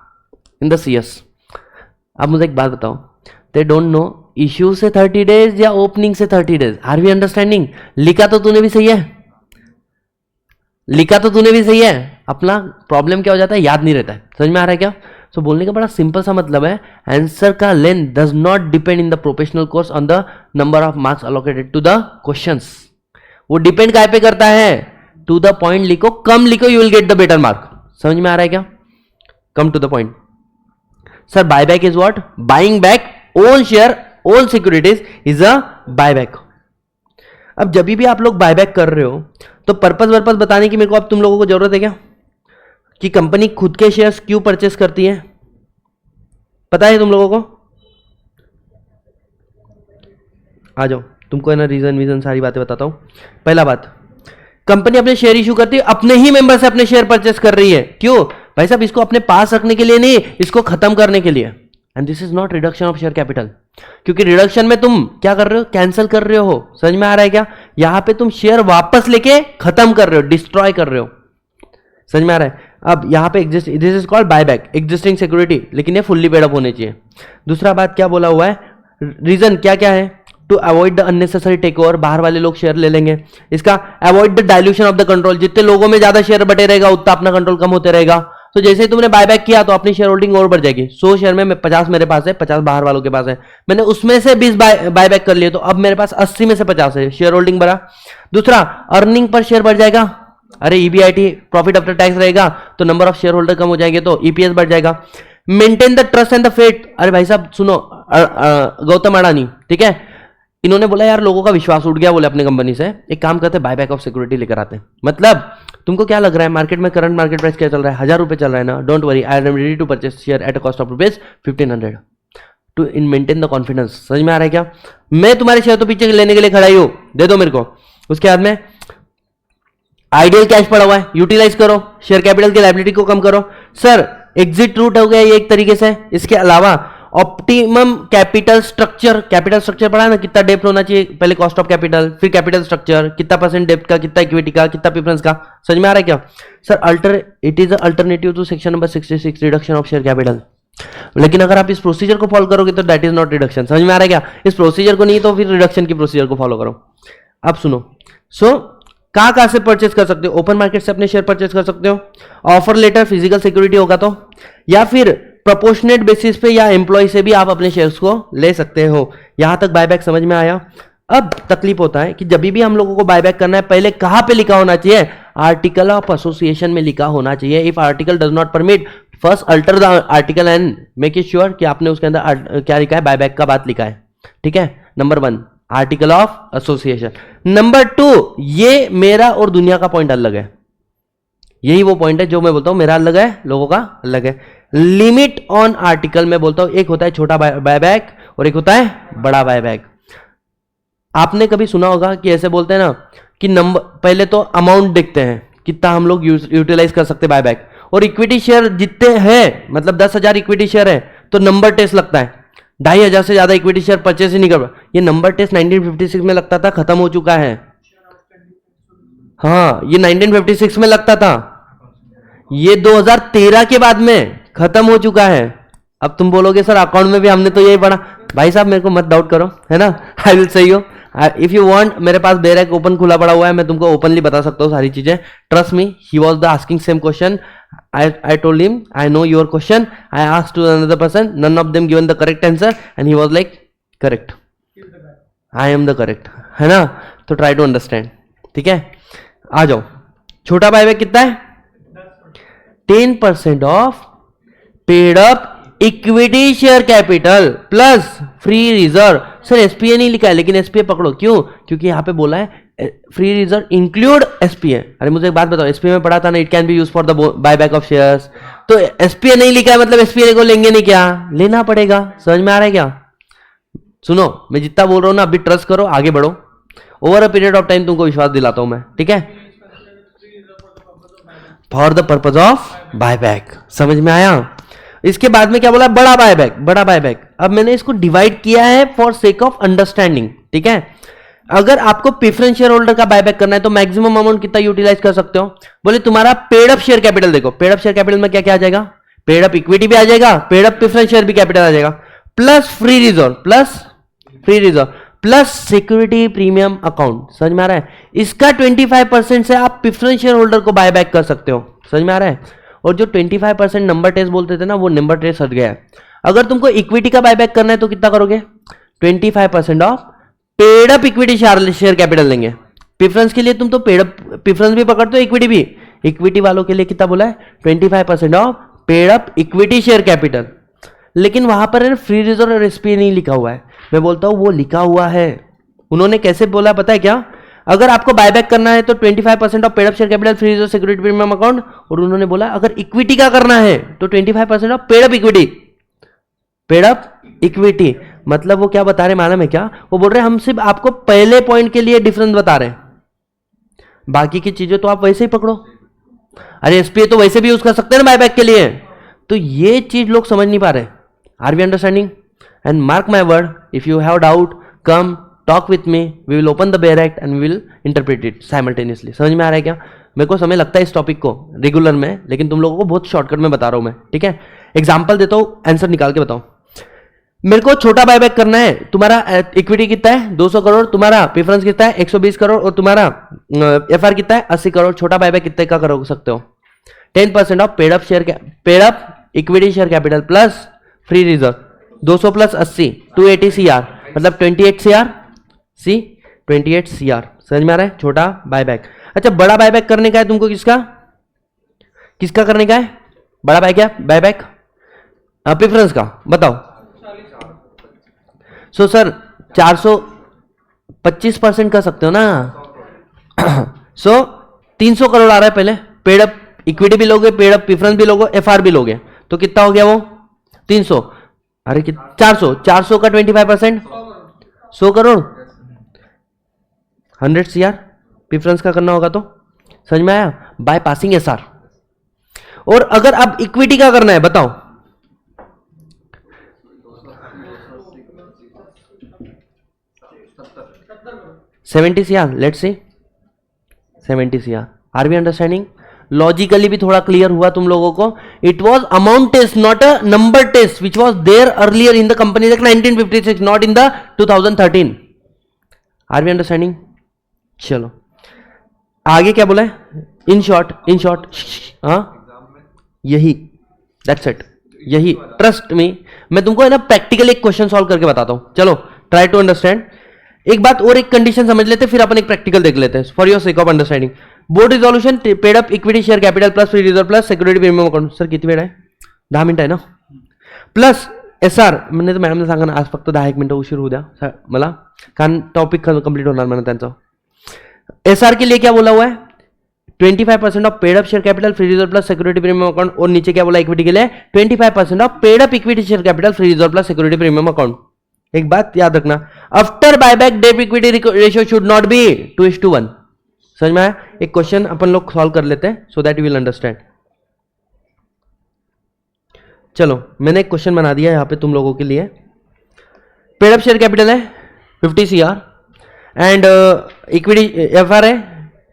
in the CS. अब मुझे एक बात बताओ, दे डोंट नो इश्यू से 30 डेज या ओपनिंग से 30 डेज. Are we understanding? लिखा तो तूने भी सही है, लिखा तो तूने भी सही है, अपना प्रॉब्लम क्या हो जाता है, याद नहीं रहता है. समझ में आ रहा है क्या? सो बोलने का बड़ा सिंपल सा मतलब है, आंसर का length does not depend in the professional course on the number of marks allocated to the questions. वो डिपेंड काय पे करता है? टू द पॉइंट लिखो, कम लिखो, you will get the better mark. समझ में आ रहा है क्या? Come to the point. Sir buyback is what? Buying back own share own securities is a buyback. अब जब भी आप लोग बायबैक कर रहे हो तो पर्पस बताने की मेरे को अब तुम लोगों को जरूरत है क्या कि कंपनी खुद के शेयर्स क्यों परचेस करती है? पता है तुम लोगों को? आ जाओ, तुमको है ना रीजन सारी बातें बताता हूं. पहला बात, कंपनी अपने शेयर इशू करती है, अपने ही मेंबर से अपने शेयर परचेस कर रही है. क्यों भाई साहब? इसको अपने पास रखने के लिए नहीं, इसको खत्म करने के लिए. And this is not reduction of share capital, क्योंकि रिडक्शन में तुम क्या कर रहे हो? कैंसिल कर रहे हो. समझ में आ रहा है क्या? यहां पे तुम शेयर वापस लेके खत्म कर रहे हो, डिस्ट्रॉय कर रहे हो. समझ में आ रहा है? अब यहां पे this is called buyback, existing security, लेकिन ये फुल्ली पेड अप होने चाहिए. दूसरा बात क्या बोला हुआ है? रीजन क्या क्या है? To avoid the unnecessary take over, बाहर वाले लोग शेयर ले लेंगे. इसका avoid the dilution of the control, जितने लोगों में ज्यादा शेयर बटे रहेगा उतना अपना कंट्रोल कम होते रहेगा. तो जैसे ही तुमने बायबैक किया तो अपनी शेयर होल्डिंग और बढ़ जाएगी. 100 शेयर में 50 मेरे पास है, 50 बाहर वालों के पास है, मैंने उसमें से 20 बायबैक कर लिए, तो अब मेरे पास 80 में से 50 है, शेयर होल्डिंग बढ़ा. दूसरा, अर्निंग पर शेयर बढ़ जाएगा. अरे ईबीआईटी प्रॉफिट आफ्टर टैक्स रहेगा तो नंबर ऑफ शेयर होल्डर कम हो जाएंगे तो ईपीएस बढ़ जाएगा. Maintain the trust and the faith. अरे भाई साहब सुनो, गौतम अडानी, ठीक है, इन्होंने बोला यार लोगों का विश्वास उठ गया बोले अपने कंपनी से, एक काम करते हैं बायबैक ऑफ सिक्योरिटी लेकर आते हैं. मतलब तुमको क्या लग रहा है मार्केट में करंट मार्केट प्राइस क्या चल रहा है? 1000 रुपए चल रहा है ना. Don't worry, I am ready to purchase share at a cost of rupees 1500 to in maintain the confidence. समझ में आ रहा है क्या? मैं तुम्हारे शेयर तो पीछे लेने के लिए खड़ा ही हूं, दे दो मेरे को. उसके बाद में आइडियल कैश पड़ा हुआ है, यूटिलाइज करो, शेयर कैपिटल की लायबिलिटी को कम करो. सर एग्जिट रूट हो गया ये एक तरीके से. इसके अलावा optimum capital structure, capital structure पढ़ा है ना, कितना डेप्थ होना चाहिए, पहले कॉस्ट ऑफ कैपिटल, फिर कैपिटल स्ट्रक्चर, कितना परसेंट डेप्थ का, कितना इक्विटी का, कितना प्रेफरेंस का। समझ में आ रहा है क्या sir? It is alternative to section number 66, reduction of share capital. लेकिन अगर आप इस प्रोसीजर को फॉलो करोगे तो दैट इज नॉट रिडक्शन। समझ में आ रहा है क्या? इस प्रोसीजर को नहीं तो फिर रिडक्शन की प्रोसीजर को फॉलो करो। अब सुनो, कहां से परचेस कर सकते हो? ओपन मार्केट से अपने शेयर परचेस कर सकते हो, ऑफर लेटर फिजिकल सिक्योरिटी होगा तो, या फिर प्रोपोर्शनेट बेसिस पे या एम्प्लॉय से भी आप अपने शेयर्स को ले सकते हो। यहां तक बायबैक समझ में आया? अब तकलीफ होता है कि जब भी हम लोगों को बायबैक करना है, पहले कहां पे लिखा होना चाहिए? आर्टिकल ऑफ एसोसिएशन में लिखा होना चाहिए। If article does not permit, first alter the article and make it sure कि आपने उसके अंदर क्या लिखा है, बायबैक का बात लिखा है। ठीक है, number 1 article of association. Number 2, ये मेरा और दुनिया का पॉइंट अलग है। यही वो पॉइंट है जो मैं बोलता हूं मेरा अलग है, लोगों का अलग है। लिमिट ऑन आर्टिकल में बोलता हूं, एक होता है छोटा बायबैक और एक होता है बड़ा बायबैक। आपने कभी सुना होगा कि ऐसे बोलते हैं ना कि नंबर, पहले तो अमाउंट देखते हैं कितना हम लोग यूटिलाइज कर सकते बायबैक, और इक्विटी शेयर जितने हैं, मतलब 10,000 इक्विटी शेयर है तो नंबर टेस्ट लगता है। 2,500 से ज्यादा इक्विटी शेयर परचेस ही नहीं कर। ये नंबर टेस्ट 1956 में लगता था, खत्म हो चुका है। हाँ, ये 1956 में लगता था, ये 2013 के बाद में खत्म हो चुका है। अब तुम बोलोगे सर अकाउंट में भी हमने तो यही पढ़ा। भाई साहब मेरे को मत डाउट करो, है ना, I will say you if you want. मेरे पास बेरैक ओपन खुला पड़ा हुआ है, मैं तुमको ओपनली बता सकता हूँ सारी चीजें। Trust me, he was the asking same question. I told him I know your question. I asked to another person, none of them given the correct answer, and he was like correct. I am the correct, है ना? तो try to understand. ठीक है, आ जाओ। छोटा buyback कितना है? 10% of paid up equity share capital plus free reserve. Sir SPA नहीं लिखा है, लेकिन एसपीए पकड़ो। क्यों? क्योंकि यहां पे बोला है फ्री रिजर्व इंक्लूड एसपीए। अरे मुझे एक बात बताओ, एसपीए में पढ़ा था ना, it can be use for the buyback of shares. तो एसपीए नहीं लिखा है मतलब एसपीए को लेंगे नहीं, क्या लेना पड़ेगा? समझ में आ रहा है क्या? सुनो, मैं जितना बोल रहा हूं ना, अभी ट्रस्ट करो, आगे बढ़ो। Over a period of time तुमको विश्वास दिलाता हूं मैं, ठीक है? For the purpose of buyback. समझ में आया? इसके बाद में क्या बोला? बड़ा बायबैक। बड़ा बायबैक अब मैंने इसको डिवाइड किया है फॉर सेक ऑफ अंडरस्टैंडिंग, ठीक है? अगर आपको प्रेफरेंस शेयर होल्डर का बायबैक करना है तो मैक्सिमम अमाउंट कितना यूटिलाइज कर सकते हो? बोले तुम्हारा पेड अप शेयर कैपिटल देखो, पेड अप शेयर कैपिटल में क्या क्या आ जाएगा? पेड अप इक्विटी भी आ जाएगा, पेड अप प्रेफरेंस शेयर भी कैपिटल आ जाएगा, plus free reserve plus security premium account. समझ में आ रहा है? इसका 25% से आप प्रेफरेंस शेयर होल्डर को बायबैक कर सकते हो। समझ में आ रहा है? और जो 25% नंबर टेस्ट बोलते थे ना, वो नंबर टेस्ट हट गया है। अगर तुमको इक्विटी का बायबैक करना है तो कितना करोगे? 25% of paid up equity share capital लेंगे। प्रेफरेंस के लिए तुम तो पेड अप प्रेफरेंस भी पकड़ते हो, इक्विटी भी। इक्विटी वालों के लिए कितना बोला है? 25% of paid up equity share capital. लेकिन वहां पर फ्री रिजर्व और एसपीए नहीं लिखा हुआ है। मैं बोलता हूं वो लिखा हुआ है। उन्होंने कैसे बोला पता है क्या? अगर आपको बायबैक करना है तो 25% of paid up share capital, free reserve, security premium account. और उन्होंने बोला अगर इक्विटी का करना है तो 25% of paid up equity. Paid up equity मतलब वो क्या बता रहे मालूम है क्या? वो बोल रहे हम सिर्फ आपको पहले पॉइंट के लिए डिफरेंस बता रहे हैं, बाकी की चीजें तो आप वैसे ही पकड़ो। अरे एसपीए तो वैसे भी यूज कर सकते हैं ना बायबैक के लिए। तो ये चीज लोग समझ नहीं पा रहे। Are we understanding? And mark my word, if you have doubt come talk with me, we will open the bare act and we will interpret it simultaneously. समझ में आ रहा है क्या? मेरे को समय लगता है इस टॉपिक को रेगुलर में, लेकिन तुम लोगों को बहुत शॉर्टकट में बता रहा हूं मैं, ठीक है? एग्जाम्पल देता हूं, आंसर निकाल के बताओ। मेरे को छोटा बायबैक करना है, तुम्हारा इक्विटी कितना है? 200 करोड़, तुम्हारा प्रेफरेंस कितना है? 120 करोड़, और तुम्हारा एफआर कितना है? 80 करोड़। छोटा बायबैक कितने का कर सकते हो? 10% of paid up equity share capital plus free reserve. 200 plus 80 280 CR, मतलब 28 CR। सी 28 CR। समझ में आ रहा है? छोटा बायबैक। अच्छा, बड़ा बायबैक करने का है तुमको, किसका करने का है बड़ा बायबैक? प्रेफरेंस का बताओ। सो सर 425% कर सकते हो ना? सो 300 करोड़ आ रहा है। पहले पेड अप इक्विटी भी लोगे, पेड अप प्रेफरेंस भी लोगे, एफआर भी लोगे, तो कितना हो गया वो? 300। अरे 400 का 25% 100 करोड़, 100 CR प्रेफरेंस का करना होगा तो। समझ में आया? By passing SR. और अगर अब इक्विटी का करना है बताओ, 70 CR, let's see 70 CR. Are we understanding? Logically भी थोड़ा क्लियर हुआ तुम लोगों को? It was amount test, not a number test, which was there earlier in the company act 1956, not in the 2013. Are we understanding? चलो आगे क्या बोला है? इन शॉर्ट, इन शॉर्ट, हाँ यही, दैट्स इट, यही, ट्रस्ट मी. मैं तुमको है ना प्रैक्टिकल एक क्वेश्चन सॉल्व करके बताता हूं. चलो ट्राई टू अंडरस्टैंड. एक बात और, एक कंडीशन समझ लेते, फिर अपन एक प्रैक्टिकल देख लेते हैं for your sake of understanding. Board resolution paid up equity share capital plus free reserve plus security premium account. Sir किती वेळ आहे? 10 मिनिटं आहे ना. प्लस SR, म्हणजे तर मॅडमने सांगा ना आज फक्त 10-1 मिनिटं उशीर होऊ द्या मला, कारण टॉपिक कंप्लीट होणार म्हणा त्यांचं. SR के लिए क्या बोला हुआ है? 25% of paid up share capital free reserve plus security premium account. और नीचे क्या बोला इक्विटी के लिए? 25% of paid up equity share capital free reserve plus security premium account. एक बात याद रखना, after buyback debt equity ratio should not be 2:1. समझ में आया? एक क्वेश्चन अपन लोग सॉल्व कर लेते हैं so that you will understand. चलो मैंने एक क्वेश्चन बना दिया यहां पे तुम लोगों के लिए. पेड अप शेयर कैपिटल है 50 CR एंड इक्विटी FR है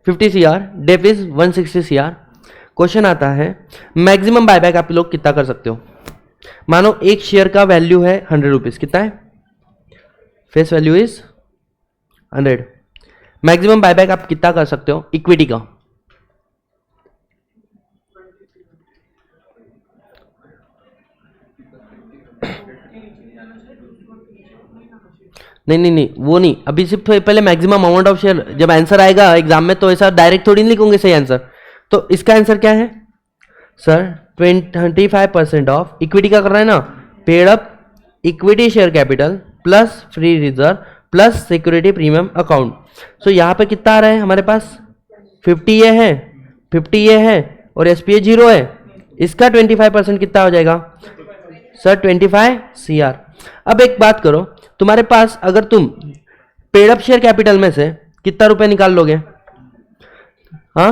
50 CR, debt is 160 CR. Question आता है मैक्सिमम बायबैक आप लोग कितना कर सकते हो? मानो एक शेयर का वैल्यू है 100 रुपीज. कितना है? Face value is 100. Maximum buyback आप कितना कर सकते हो इक्विटी का? नहीं वो नहीं, अभी सिर्फ पहले मैक्सिमम अमाउंट ऑफ शेयर. जब आंसर आएगा एग्जाम में तो ऐसा डायरेक्ट थोड़ी नहीं लिखोगे सही आंसर. तो इसका आंसर क्या है सर? 25% ऑफ इक्विटी का कर रहा है ना, paid up equity share capital plus free reserve plus security premium account. So यहां पे कितना आ रहा है हमारे पास? 50 ये है, 50 ये है और SPA 0 है. इसका 25% कितना हो जाएगा सर? 25 CR. अब एक बात करो, तुम्हारे पास अगर तुम पेड अप शेयर कैपिटल में से कितना रुपए निकाल लोगे? हाँ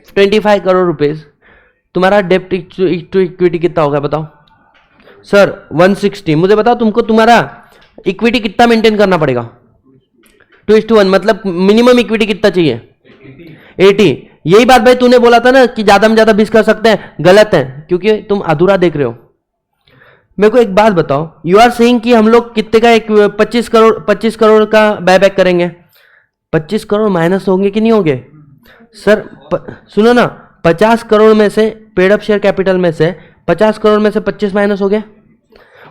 25 करोड़ रुपीज. तुम्हारा डेप्ट टू इक्विटी कितना होगा बताओ सर? 160. मुझे बताओ तुमको तुम्हारा इक्विटी कितना मेंटेन करना पड़ेगा? 2:1, मतलब मिनिमम इक्विटी कितना चाहिए? 80. यही बात भाई तूने बोला था ना कि ज्यादा में ज्यादा 20 कर सकते हैं, गलत है क्योंकि तुम अधूरा देख रहे हो. मेरे को एक बात बताओ, यू आर सेइंग कि हम लोग कितने का, एक 25 करोड़ का बायबैक करेंगे. 25 करोड़ माइनस होंगे कि नहीं होंगे सर? सुनो ना, 50 करोड़ में से पेड अप शेयर कैपिटल में से 50 करोड़ में से 25 माइनस हो गए,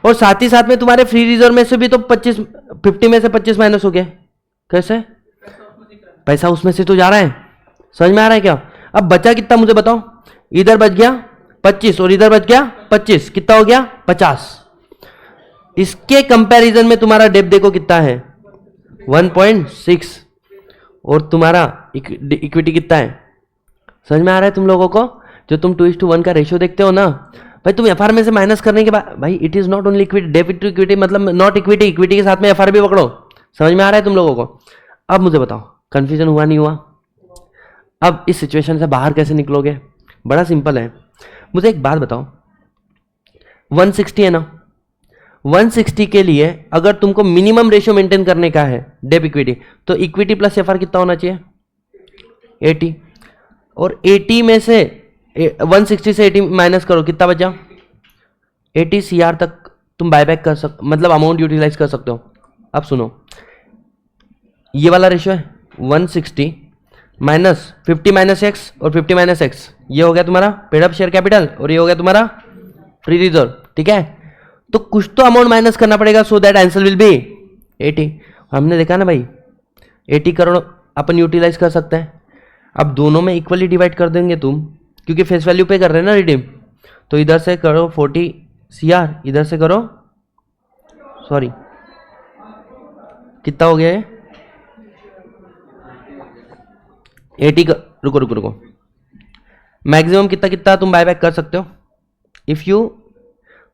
और साथ ही साथ में तुम्हारे फ्री रिजर्व में से भी तो 50 में से 25 माइनस हो गए. कैसे? पैसा उसमें से तो जा रहा है. समझ में आ रहा है क्या? अब बचा कितना मुझे बताओ? इधर बच गया 25 और इधर बच गया 25. कितना हो गया? 50. इसके कंपैरिजन में तुम्हारा डेप देखो कितना है? 1.6. और तुम्हारा इक्विटी कितना है? समझ में आ रहा है तुम लोगों को? जो तुम 2:1 का रेशियो देखते हो ना भाई, तुम FR में से माइनस करने के बाद भाई it is not only equity, debit to equity मतलब नॉट इक्विटी, इक्विटी के साथ में FR भी पकड़ो. समझ में आ रहा है तुम लोगों को? अब मुझे बताओ कंफ्यूजन हुआ नहीं हुआ? अब इस सिचुएशन से बाहर कैसे निकलोगे? बड़ा सिंपल है. मुझे एक बात बताओ, 160 है ना, 160 के लिए अगर तुमको मिनिमम रेशियो मेंटेन करने का है डेप इक्विटी, तो इक्विटी प्लस FR कितना होना चाहिए? 80. और 80 में से 160 से 80 माइनस करो, कितना बचा? 80 CR तक तुम बायबैक कर मतलब अमाउंट यूटिलाइज कर सकते हो. अब सुनो, ये वाला रेशियो है 160 माइनस 50 माइनस एक्स और 50 माइनस एक्स. ये हो गया तुम्हारा पेड अप शेयर कैपिटल और ये हो गया तुम्हारा फ्री रिजर्व. ठीक है, तो कुछ तो अमाउंट माइनस करना पड़ेगा so that answer will be 80. हमने देखा ना भाई 80 करोड़ अपन यूटिलाइज कर सकते हैं. अब दोनों में इक्वली डिवाइड कर देंगे तुम, क्योंकि फेस वैल्यू पे कर रहे हैं ना रिडीम. तो इधर से करो 40 CR, इधर से करो सॉरी कितना हो गया है 80 का. रुको मैक्सिमम कितना कितना तुम बायबैक कर सकते हो इफ यू,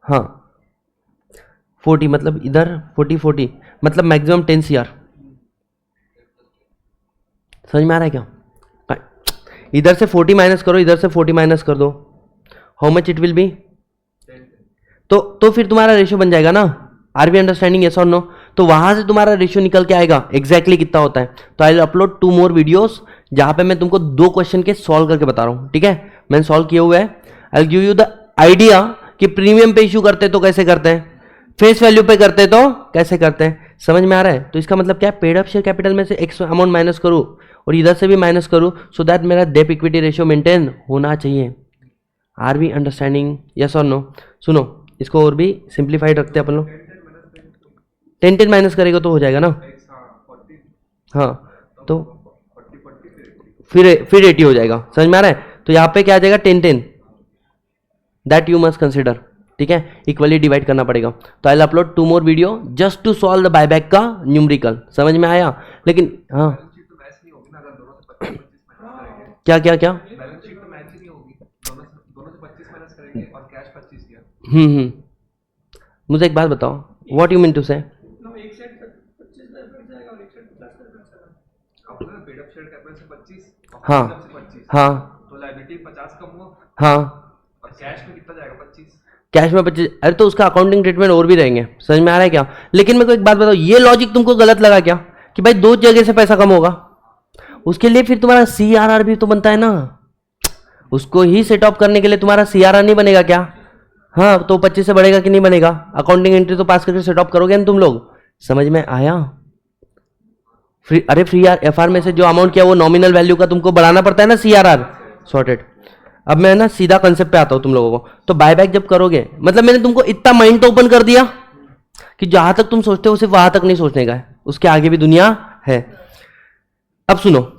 हाँ 40 मतलब इधर 40 मतलब मैक्सिमम 10 CR. समझ में आ रहा है क्या? इधर से 40 माइनस करो, इधर से 40 माइनस कर दो, how much it will be? तो फिर तुम्हारा रेशियो बन जाएगा ना. Are we understanding? यस और नो? तो वहां से तुम्हारा रेशियो निकल के आएगा एग्जैक्टली कितना होता है। तो I will upload 2 more videos जहां पे मैं तुमको 2 क्वेश्चन के सॉल्व करके बता रहा हूं, ठीक है। मैंने सॉल्व किए हुए हैं। I will give you the idea कि प्रीमियम पे इशू करते तो कैसे करते हैं, फेस वैल्यू पे करते तो कैसे करते हैं, समझ में आ रहा है। तो इसका मतलब क्या है, पेड अप शेयर कैपिटल में से एक्स अमाउंट माइनस करूं और इधर से भी माइनस करूं, सो दैट मेरा डेप इक्विटी रेशियो मेंटेन होना चाहिए। आर वी अंडरस्टैंडिंग, यस और नो। सुनो, इसको और भी सिंप्लीफाइड रखते हैं अपन लोग। 10 माइनस करेगा तो हो जाएगा ना, हाँ, तो फिर 80 हो जाएगा, समझ में आ रहा है। तो यहाँ पे क्या आ जाएगा 10 दैट यू मस्ट कंसिडर, ठीक है, इक्वली डिवाइड करना पड़ेगा। तो I will upload 2 more video just to solve the buyback का न्यूमेरिकल, समझ में आया। लेकिन हाँ, क्या क्या क्या, मुझे एक बात बताओ, व्हाट यू मीन टू से। हाँ हाँ हाँ, कैश में 25, अरे तो उसका अकाउंटिंग ट्रीटमेंट और भी रहेंगे, समझ में आ रहा है क्या। लेकिन मेरे को एक बात बताओ, ये लॉजिक तुमको गलत लगा क्या कि भाई 2 जगह से पैसा कम होगा, उसके लिए फिर तुम्हारा CRR भी तो बनता है ना, उसको ही सेट ऑफ करने के लिए तुम्हारा CRR नहीं बनेगा क्या। हाँ, तो 25 से बढ़ेगा कि नहीं बनेगा, अकाउंटिंग एंट्री तो पास करके सेट ऑफ करोगे ना तुम लोग, समझ में आया। फ्री FR में से जो अमाउंट किया वो नॉमिनल वैल्यू का तुमको बढ़ाना पड़ता है ना, CRR सॉर्टेड। अब मैं ना सीधा कंसेप्ट पे आता हूं तुम लोगों को। तो बायबैक जब करोगे, मतलब मैंने तुमको इतना माइंड तो ओपन कर दिया कि जहां तक तुम सोचते हो सिर्फ वहां तक नहीं सोचने का है, उसके आगे भी दुनिया है। अब सुनो,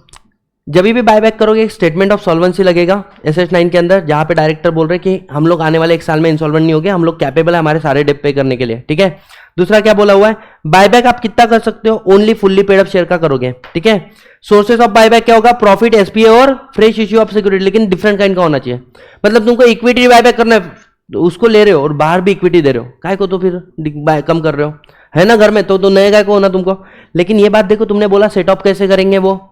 जब भी बायबैक करोगे एक स्टेटमेंट ऑफ सॉल्वेंसी लगेगा SS9 के अंदर, जहां पे डायरेक्टर बोल रहे हैं कि हम लोग आने वाले 1 साल में इंसॉल्वेंट नहीं होंगे, हम लोग कैपेबल है हमारे सारे डेट पे करने के लिए, ठीक है। दूसरा क्या बोला हुआ है, बायबैक आप कितना कर सकते हो, only fully paid up share का करोगे, ठीक है। सोर्सेस ऑफ बायबैक क्या होगा, प्रॉफिट, SPA और फ्रेश इश्यू ऑफ सिक्योरिटी, लेकिन डिफरेंट काइंड का होना चाहिए। मतलब तुमको इक्विटी बायबैक करना है, उसको ले रहे हो और बाहर भी इक्विटी दे रहे हो, काय को तो फिर कम कर रहे हो, है ना, घर में तो नए काय को होना तुमको। लेकिन ये बात देखो, तुमने बोला सेट ऑफ कैसे करेंगे, वो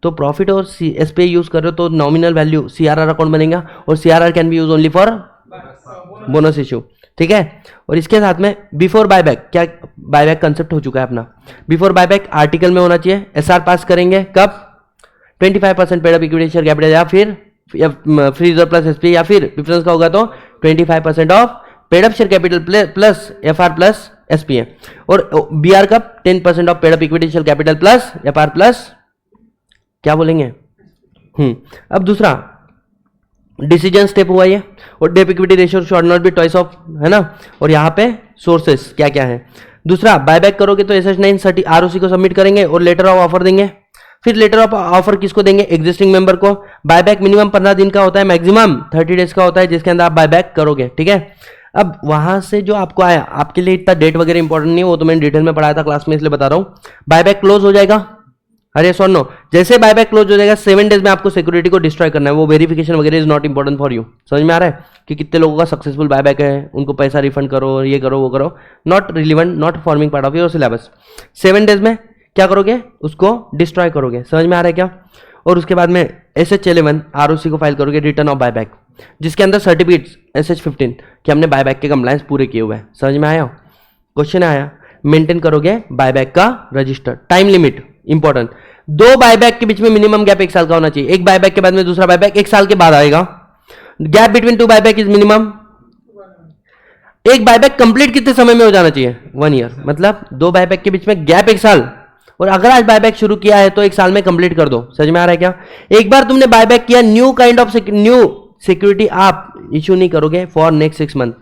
तो प्रॉफिट और SPA यूज कर रहे हो तो नॉमिनल वैल्यू CRR अकाउंट बनेगा, और CRR can be use only for bonus issue, ठीक है। और इसके साथ में बिफोर बायबैक, क्या बायबैक कंसेप्ट हो चुका है अपना। बिफोर बायबैक आर्टिकल में होना चाहिए, SR पास करेंगे कब, 25% paid up equity share capital, या फिर फ्री रिजर्व प्लस SPA, या फिर प्रेफरेंस का होगा तो 25% of paid up share capital plus FR plus SPA, और BR कब 10% of paid up equity share capital plus FR प्लस क्या बोलेंगे। अब दूसरा डिसीजन स्टेप हुआ ये, और debt equity ratio should not be twice of, है ना। और यहाँ पे सोर्सेस क्या क्या है। दूसरा, बायबैक करोगे तो SS9 ROC को सबमिट करेंगे और लेटर ऑफ ऑफर देंगे। फिर लेटर ऑफ ऑफर किसको देंगे, एग्जिस्टिंग मेंबर को। बायबैक मिनिमम 15 दिन का होता है, मैक्सिमम 30 डेज का होता है, जिसके अंदर आप बायबैक करोगे, ठीक है। अब वहां से जो आपको आया, आपके लिए इतना डेट वगैरह इंपॉर्टेंट नहीं है, वो तो मैंने डिटेल में पढ़ाया था क्लास में, इसलिए बता रहा हूँ। बायबैक क्लोज हो जाएगा, अरे सॉरी नो, जैसे बायबैक क्लोज हो जाएगा 7 डेज में आपको सिक्योरिटी को डिस्ट्रॉय करना है, वो वेरिफिकेशन वगैरह is not important for you. समझ में आ रहा है कि कितने लोगों का सक्सेसफुल बायबैक है, उनको पैसा रिफंड करो, ये करो वो करो, not relevant, not forming part of your syllabus. 7 days में क्या करोगे, उसको डिस्ट्रॉय करोगे, समझ में आ रहा है क्या। और उसके बाद में SH11 ROC को फाइल करोगे, रिटर्न ऑफ बायबैक, जिसके अंदर सर्टिफिकेट SH15 कि हमने बायबैक के कंप्लायंस पूरे किए हुए हैं। समझ में आया, क्वेश्चन आया। मेंटेन करोगे बायबैक का register. Time limit important, 2 buyback के बीच में मिनिमम गैप 1 साल का होना चाहिए। एक बायबैक के बाद में दूसरा बायबैक 1 साल के बाद आएगा। Gap between 2 buyback is minimum. एक बायबैक कंप्लीट कितने समय में हो जाना चाहिए, 1 ईयर। मतलब 2 बायबैक के बीच में गैप 1 साल, और अगर आज बायबैक शुरू किया है तो 1 साल में कंप्लीट कर दो। समझ में आ रहा है क्या। एक बार तुमने बायबैक किया, new kind of new security आप इश्यू नहीं करोगे फॉर नेक्स्ट 6 मंथ।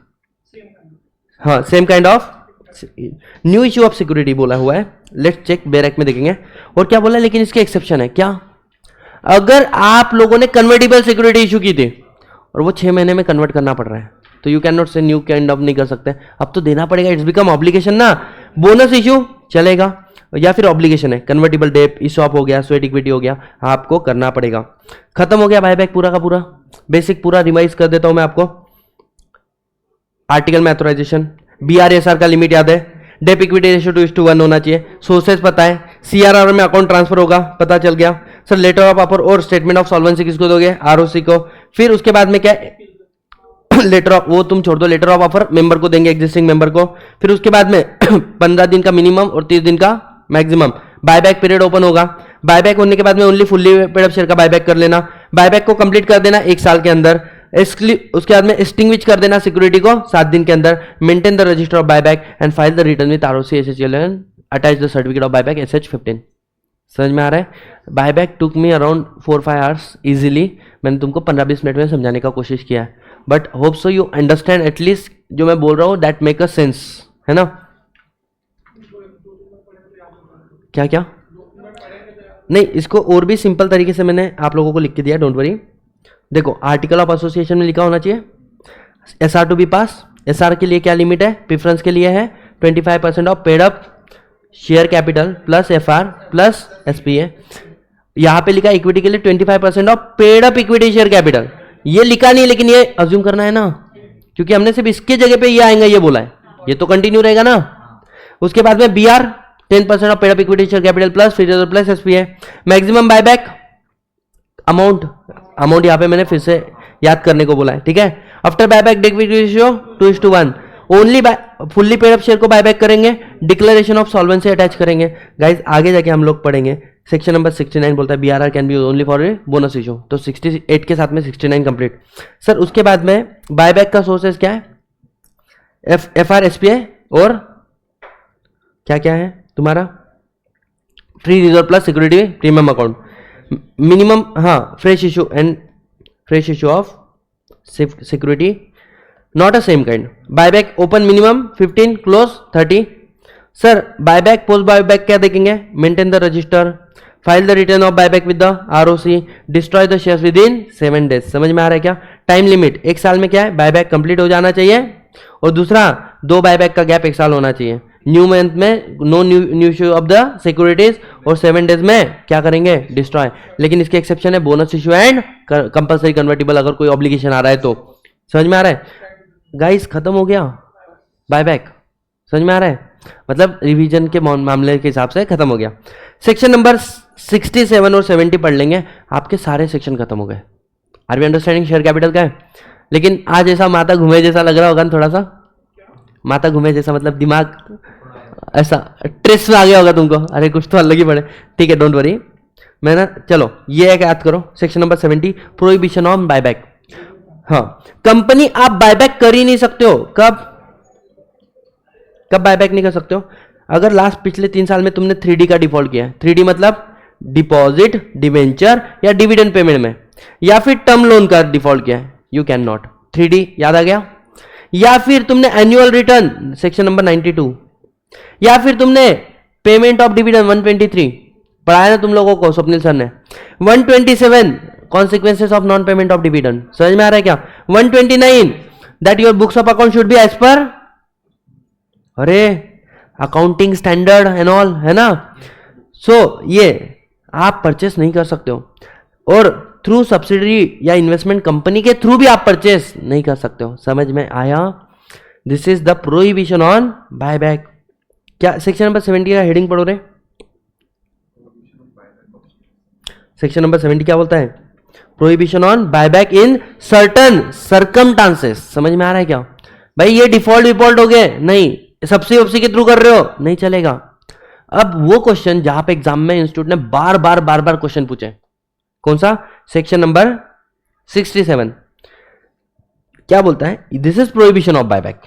हाँ, same kind of new issue of security बोला हुआ है। लेट्स चेक, बेरेक में देखेंगे। और क्या बोला, लेकिन इसके एक्सेप्शन है क्या, अगर आप लोगों ने कन्वर्टिबल सिक्योरिटी इशू की थी और वो 6 महीने में कन्वर्ट करना पड़ रहा है, तो यू कैन नॉट से न्यू काइंड ऑफ नहीं कर सकते, अब तो देना पड़ेगा, इट्स बिकम ऑब्लिगेशन ना। बोनस इशू चलेगा, या फिर ऑब्लिगेशन है, कन्वर्टिबल डेप, ईसॉप हो गया, स्वेट इक्विटी हो गया, आपको करना पड़ेगा। खत्म हो गया बायबैक पूरा का पूरा। बेसिक पूरा रिवाइज कर देता हूं मैं आपको। आर्टिकल में ऑथराइजेशन, BRSR का लिमिट याद है, डेप इक्विटी रेशियो 2:1 होना चाहिए, सोर्सेज पता है, CRR में अकाउंट ट्रांसफर होगा, पता चल गया। सर लेटर ऑफ ऑफर और स्टेटमेंट ऑफ सॉल्वेंसी किसको दोगे, ROC को। फिर उसके बाद में क्या लेटर ऑफ, वो तुम छोड़ दो, लेटर ऑफ ऑफर मेंबर को देंगे, एग्जिस्टिंग मेंबर को। फिर उसके बाद में 15 दिन का मिनिमम और 30 दिन का मैक्सिमम बायबैक पीरियड ओपन होगा। बायबैक होने के बाद में only fully paid up share का बायबैक कर लेना, बायबैक को कंप्लीट कर देना 1 साल के अंदर। उसके बाद में एक्सटिंग्विश कर देना सिक्योरिटी को 7 दिन के अंदर। Maintain the register of buyback and file the return with ROC SHL and attach the certificate of buyback SH15। समझ में आ रहा है? Buyback took me around 4-5 hours easily. मैंने तुमको 15-20 मिनट में समझाने का कोशिश किया है, but hope so you understand at least जो मैं बोल रहा हूँ, दैट मेक अ सेंस, है ना? क्या क्या नहीं, इसको और भी सिंपल तरीके से मैंने आप लोगों को लिख के दिया, डोंट वरी। देखो, आर्टिकल ऑफ एसोसिएशन में लिखा होना चाहिए SR to be pass. SR के लिए क्या लिमिट है? प्रेफरेंस के लिए है 25% of paid up share capital plus FR plus SPA। यहां पे लिखा इक्विटी के लिए 25% of paid up equity share capital. ये लिखा नहीं, लेकिन ये अज्यूम करना है ना, क्योंकि हमने सिर्फ इसके जगह पे ये आएगा ये बोला है, ये तो कंटिन्यू रहेगा ना। उसके बाद में BR 10% of paid up equity share capital plus free reserve plus SPA। Maximum buyback amount यहां पे मैंने फिर से याद करने को बोला है, ठीक है? After buyback equity ratio 2:1। Only fully paid up share को बायबैक करेंगे, डिक्लेरेशन ऑफ सॉल्वेंसी अटैच करेंगे। गाइस आगे जाके हम लोग पढ़ेंगे, सेक्शन नंबर 69 बोलता है BRR can be only for bonus issue, तो 68 के साथ में 69 कंप्लीट। सर उसके बाद में बायबैक का सोर्सेस क्या है? FR SPA और क्या क्या है तुम्हारा? Free reserve plus security premium account. Minimum fresh issue of security not a same kind. Buyback open minimum 15, close 30। Sir buyback post buyback क्या देखेंगे? Maintain the register, file the return of buyback with the ROC, destroy the shares with in 7 days। समझ में आ रहा है क्या? Time limit 1 साल में क्या है? बायबैक कंप्लीट हो जाना चाहिए, और दूसरा 2 बायबैक का गैप 1 साल होना चाहिए। न्यू मंथ में no new issue of the securities, और 7 days में क्या करेंगे? डिस्ट्रॉय। लेकिन इसके एक्सेप्शन है bonus issue and compulsory convertible, अगर कोई ऑब्लिगेशन आ रहा है तो। समझ में आ रहा है गाइस? खत्म हो गया बायबैक। समझ में आ रहा है? मतलब रिवीजन के मामले के हिसाब से खत्म हो गया। सेक्शन नंबर 67 और 70 पढ़ लेंगे, आपके सारे सेक्शन खत्म हो गए। Are we understanding? Share capital का है, लेकिन आज ऐसा माथा घूमे जैसा लग रहा होगा ना, थोड़ा सा माथा घूमे जैसा, मतलब दिमाग ऐसा ट्रेस में आ गया होगा तुमको, अरे कुछ तो अलग ही पड़े। ठीक है, डोंट वरी। मैं ना, चलो ये एक याद करो, section number 70 prohibition on buyback. हाँ, कंपनी आप बायबैक कर ही नहीं सकते हो। कब बायबैक नहीं कर सकते हो? अगर लास्ट पिछले 3 साल में तुमने 3D का डिफॉल्ट किया है। 3D मतलब डिपॉजिट, डिवेंचर या डिविडेंड पेमेंट में, या फिर टर्म लोन का डिफॉल्ट किया है, यू कैन नॉट। 3D याद आ गया? या फिर तुमने एनुअल रिटर्न सेक्शन नंबर 92, या फिर तुमने पेमेंट ऑफ डिविडेंड 123 पढ़ाया ना तुम लोगों को, स्वप्निल सर ने। 127 consequences of non payment of dividend. समझ में आ रहा है क्या? 129 that your books of account should be as per अरे अकाउंटिंग स्टैंडर्ड एंड ऑल, है ना? सो ये आप परचेस नहीं कर सकते हो, और थ्रू सब्सिडरी या इन्वेस्टमेंट कंपनी के थ्रू भी आप परचेस नहीं कर सकते हो। समझ में आया? This is the prohibition on buyback. क्या सेक्शन नंबर 70 का हेडिंग पढ़ो रे? सेक्शन नंबर 70 क्या बोलता है? Prohibition on buyback in certain circumstances. समझ में आ रहा है क्या? भाई ये डिफॉल्ट हो गए नहीं, सब्सिडी के थ्रू कर रहे हो, नहीं चलेगा। अब वो क्वेश्चन जहां पे एग्जाम में इंस्टीट्यूट ने बार बार क्वेश्चन पूछे, कौन सा? सेक्शन नंबर 67 क्या बोलता है? This is prohibition of buyback.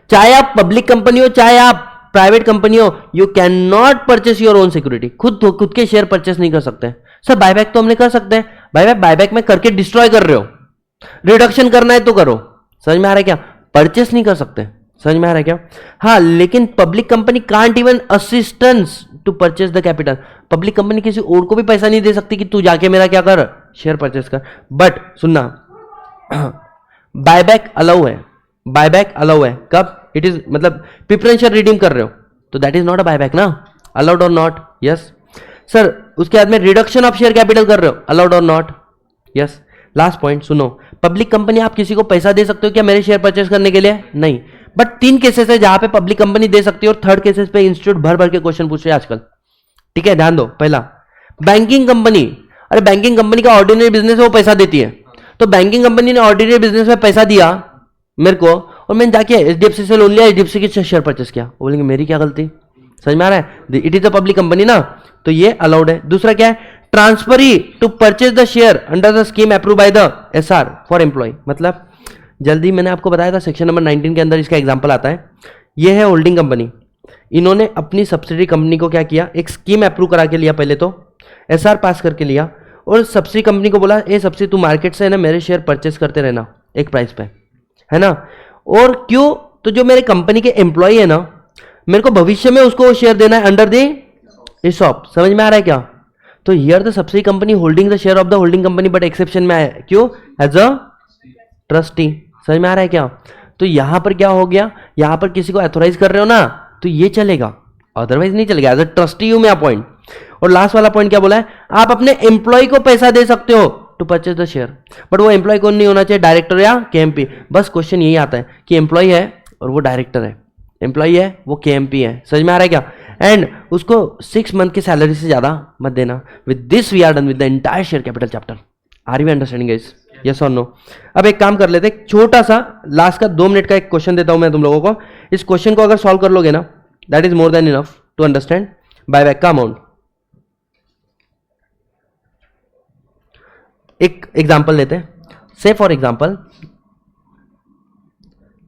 चाहे आप पब्लिक कंपनी हो, चाहे आप प्राइवेट कंपनी हो, you can not purchase your own security. खुद के शेयर परचेस नहीं कर सकते। सर बायबैक तो हमने कर सकते हैं। बायबैक में करके डिस्ट्रॉय कर रहे हो, रिडक्शन करना है तो करो। समझ में आ रहा है क्या? परचेस नहीं कर सकते। समझ में आ रहा है क्या? हाँ, लेकिन public company can't even assistance to purchase the capital. Public company किसी और को भी पैसा नहीं दे सकती कि तू जाके मेरा क्या कर, शेयर परचेस कर। बट सुनना, बायबैक अलाउ है। बायबैक अलाउ है कब? इट इज मतलब प्रेफरेंशियल रिडीम कर रहे हो तो that is not a buyback ना। अलाउड और नॉट? Yes sir. उसके बाद में रिडक्शन ऑफ शेयर कैपिटल कर रहे हो, अलाउड और नॉट? यस। लास्ट पॉइंट सुनो, पब्लिक कंपनी आप किसी को पैसा दे सकते हो क्या मेरे शेयर परचेस करने के लिए? नहीं। बट 3 केसेस है जहां पे पब्लिक कंपनी दे सकती है, और 3rd केसेस पे इंस्टीट्यूट भर के क्वेश्चन पूछ रहे हैं आजकल। ठीक है, ध्यान दो। पहला, बैंकिंग कंपनी। अरे बैंकिंग कंपनी का ऑर्डिनरी बिजनेस है, वो पैसा देती है। तो बैंकिंग कंपनी ने ऑर्डिनरी बिजनेस में पैसा दिया मेरे को और मैंने जाके एचडीएफसी से लोन लिया, एचडीएफसी के शेयर परचेस किया, वो बोलेंगे मेरी क्या गलती? समझ में आ रहा है? It is a public company ना, तो ये अलाउड है। दूसरा क्या है? Transferee to purchase the share under the scheme approve by the SR for employ. मतलब जल्दी मैंने आपको बताया था सेक्शन नंबर 19 के अंदर इसका एग्जांपल आता है। ये है होल्डिंग कंपनी, इन्होंने अपनी सब्सिडी कंपनी को क्या किया, एक स्कीम अप्रूव करा के लिया, पहले तो एसआर पास करके लिया और सब्सिडी कंपनी को बोला ए सब्सिडी तू मार्केट से है ना मेरे शेयर परचेस करते रहना एक प्राइस पे, है ना। और क्यों? तो जो मेरे कंपनी के एम्प्लॉय है ना, मेरे को भविष्य में उसको वो शेयर देना है अंडर द ESOP। समझ में आ रहा है क्या? तो here the subsidy company holding the share of the holding company but exception में आया, क्यों? As a trustee. समझ में आ रहा है क्या? तो यहां पर क्या हो गया, यहां पर किसी को ऑथोराइज कर रहे हो ना तो ये चलेगा, अदरवाइज नहीं चलेगा। एज अ ट्रस्टी यू में अपॉइंट। और लास्ट वाला पॉइंट क्या बोला है, आप अपने एम्प्लॉय को पैसा दे सकते हो to purchase the share, but वो एम्प्लॉय कौन नहीं होना चाहिए, डायरेक्टर या केएमपी। बस क्वेश्चन यही आता है कि एम्प्लॉय है और वो डायरेक्टर है, एम्प्लॉय है वो केएमपी है। समझ में आ रहा है क्या? एंड उसको 6 मंथ की सैलरी से ज्यादा मत देना। With this we are done with the entire share capital chapter. Are you understanding guys? Yes और नो? अब एक काम कर लेते हैं, छोटा सा लास्ट का 2 मिनट का एक क्वेश्चन देता हूं मैं तुम लोगों को। इस क्वेश्चन को अगर सॉल्व कर लोगे ना, that is more than enough to understand buyback का अमाउंट। एक एग्जांपल लेते हैं। से फॉर एग्जांपल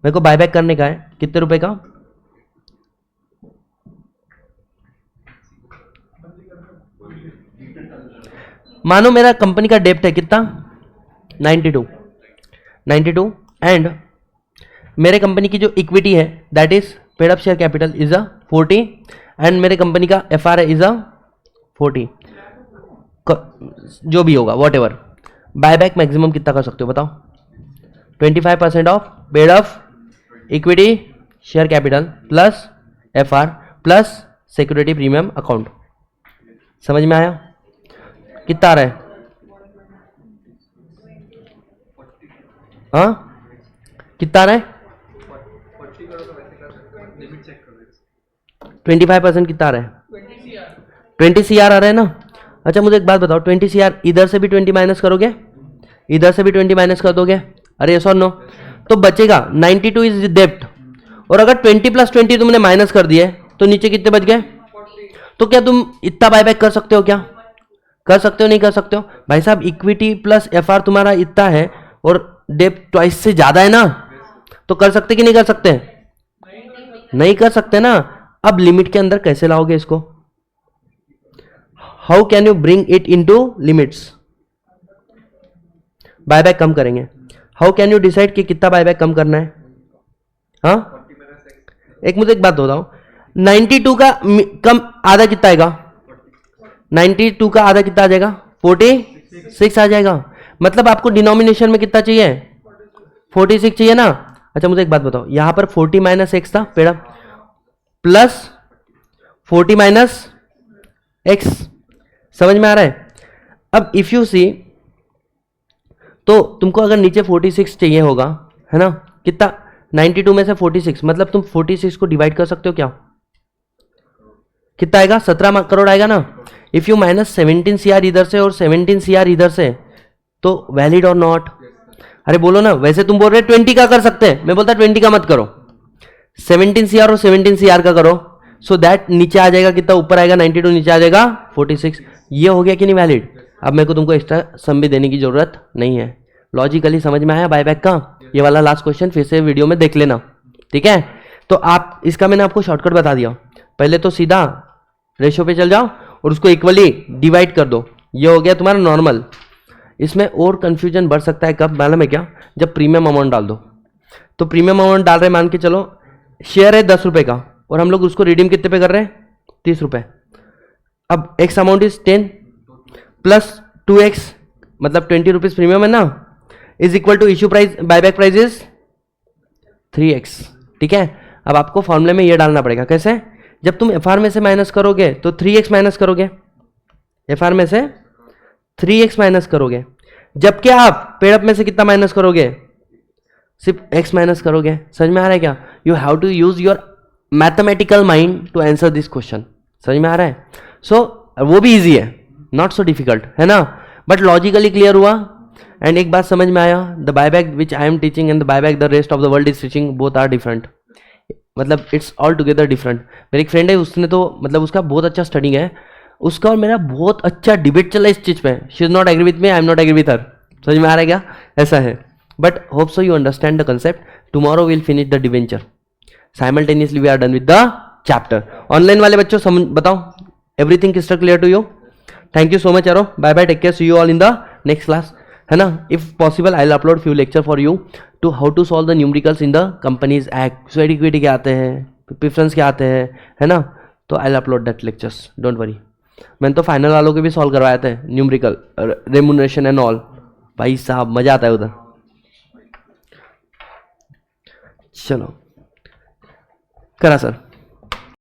मेरे को बायबैक करने का है, कितने रुपए का? मानो मेरा कंपनी का डेप्ट है कितना, 92 एंड मेरे कंपनी की जो इक्विटी है that is paid up share capital is a 40 and मेरे कंपनी का एफआर इज अ 40, जो भी होगा वॉट एवर। बायबैक मैक्सिमम कितना कर सकते हो बताओ? 25% of paid up equity share capital plus FR plus security premium account. समझ में आया? कितना आ रहा है? हाँ कितना आ रहा है? 25% कितना आ रहा है? 20 CR आ रहा है ना। अच्छा मुझे एक बात बताओ, 20 CR इधर से भी 20 माइनस करोगे, इधर से भी 20 माइनस कर दोगे, अरे यस और नो? तो बचेगा 92 इज डेप्ट, और अगर 20 + 20 तुमने माइनस कर दिए तो नीचे कितने बच गए? तो क्या तुम इतना बायबैक कर सकते हो? क्या कर सकते हो? नहीं कर सकते हो भाई साहब। इक्विटी प्लस एफआर तुम्हारा इतना है और डेप्ट ट्वाइस से ज्यादा है ना, तो कर सकते कि नहीं कर सकते? नहीं कर सकते ना। अब लिमिट के अंदर कैसे लाओगे इसको? How can you bring it into limits? Buyback कम करेंगे। हाउ कैन यू डिसाइड कि कितना बायबैक कम करना है? हाँ एक मुझे एक बात बताओ, 92 का कम आधा कितना आएगा? 92 का आधा कितना आ जाएगा? 46 आ जाएगा। मतलब आपको डिनोमिनेशन में कितना चाहिए? 46 चाहिए ना। अच्छा मुझे एक बात बताओ, यहां पर 40 - x था पेड़ा प्लस 40 - x। समझ में आ रहा है? अब इफ यू सी तो तुमको अगर नीचे 46 चाहिए होगा, है ना, कितना? 92 में से 46, मतलब तुम 46 को डिवाइड कर सकते हो क्या? कितना आएगा? 17 करोड़ आएगा ना। इफ यू माइनस 17 CR इधर से और 17 CR इधर से, तो वैलिड और नॉट? अरे बोलो ना। वैसे तुम बोल रहे 20 का कर सकते हैं, मैं बोलता 20 का मत करो, 17 CR और 17 CR का करो, सो दैट नीचे आ जाएगा कितना? ऊपर आएगा 92, नीचे आ जाएगा 46। ये हो गया कि नहीं वैलिड? अब मेरे को तुमको एक्स्ट्रा सम भी देने की जरूरत नहीं है। लॉजिकली समझ में आया बायबैक का? ये वाला लास्ट क्वेश्चन फिर से वीडियो में देख लेना, ठीक है? तो आप इसका मैंने आपको शॉर्टकट बता दिया। पहले तो सीधा रेशो पे चल जाओ और उसको इक्वली डिवाइड कर दो, ये हो गया तुम्हारा नॉर्मल। इसमें और कंफ्यूजन बढ़ सकता है कब मालूम है क्या? जब प्रीमियम अमाउंट डाल दो। तो प्रीमियम अमाउंट डाल रहे, मान के चलो शेयर है 10 रुपए का और हम लोग उसको रिडीम कितने पे कर रहे हैं? 30 रुपए। अब x amount is 10 plus 2x, मतलब 20 रुपीज प्रीमियम है ना, is equal to issue price buyback price is 3x। ठीक है, अब आपको फॉर्मूले में ये डालना पड़ेगा। कैसे? जब तुम एफआर में से माइनस करोगे तो 3x माइनस करोगे, एफआर में से 3x माइनस करोगे, जबकि आप पेडअप में से कितना माइनस करोगे? सिर्फ x माइनस करोगे। समझ में आ रहा है क्या? You have to use your mathematical mind to answer this question. समझ में आ रहा है? सो वो भी इजी है, नॉट सो डिफिकल्ट, है ना? बट लॉजिकली क्लियर हुआ एंड एक बात समझ में आया, the buyback which I am teaching and the buyback the rest of the world is teaching both are different, मतलब इट्स ऑल टुगेदर डिफरेंट। मेरी एक फ्रेंड है, उसने तो मतलब उसका बहुत अच्छा स्टडी है, उसका और मेरा बहुत अच्छा डिबेट चला इस चीज़ पे। She is not agree with me, I am not agree with her. समझ में आ रहा है क्या? ऐसा है, but hope so you understand the concept. Tomorrow will finish the debenture, simultaneously we are done with the chapter. Online वाले बच्चों समझ बताओ, everything crystal clear to you? Thank you so much यारो, bye bye, take care, see you all in the next class, है ना? If possible I will upload few lecture for you to how to solve the numericals in the companies act, sweat equity क्या आते हैं, preference क्या आते हैं, है ना? तो I will upload that lectures, don't worry. मैंने तो फाइनल वालों के भी सॉल्व करवाए थे, न्यूमेरिकल, रेम्यूनरेशन एंड ऑल। भाई साहब मजा आता है उधर। चलो करा सर।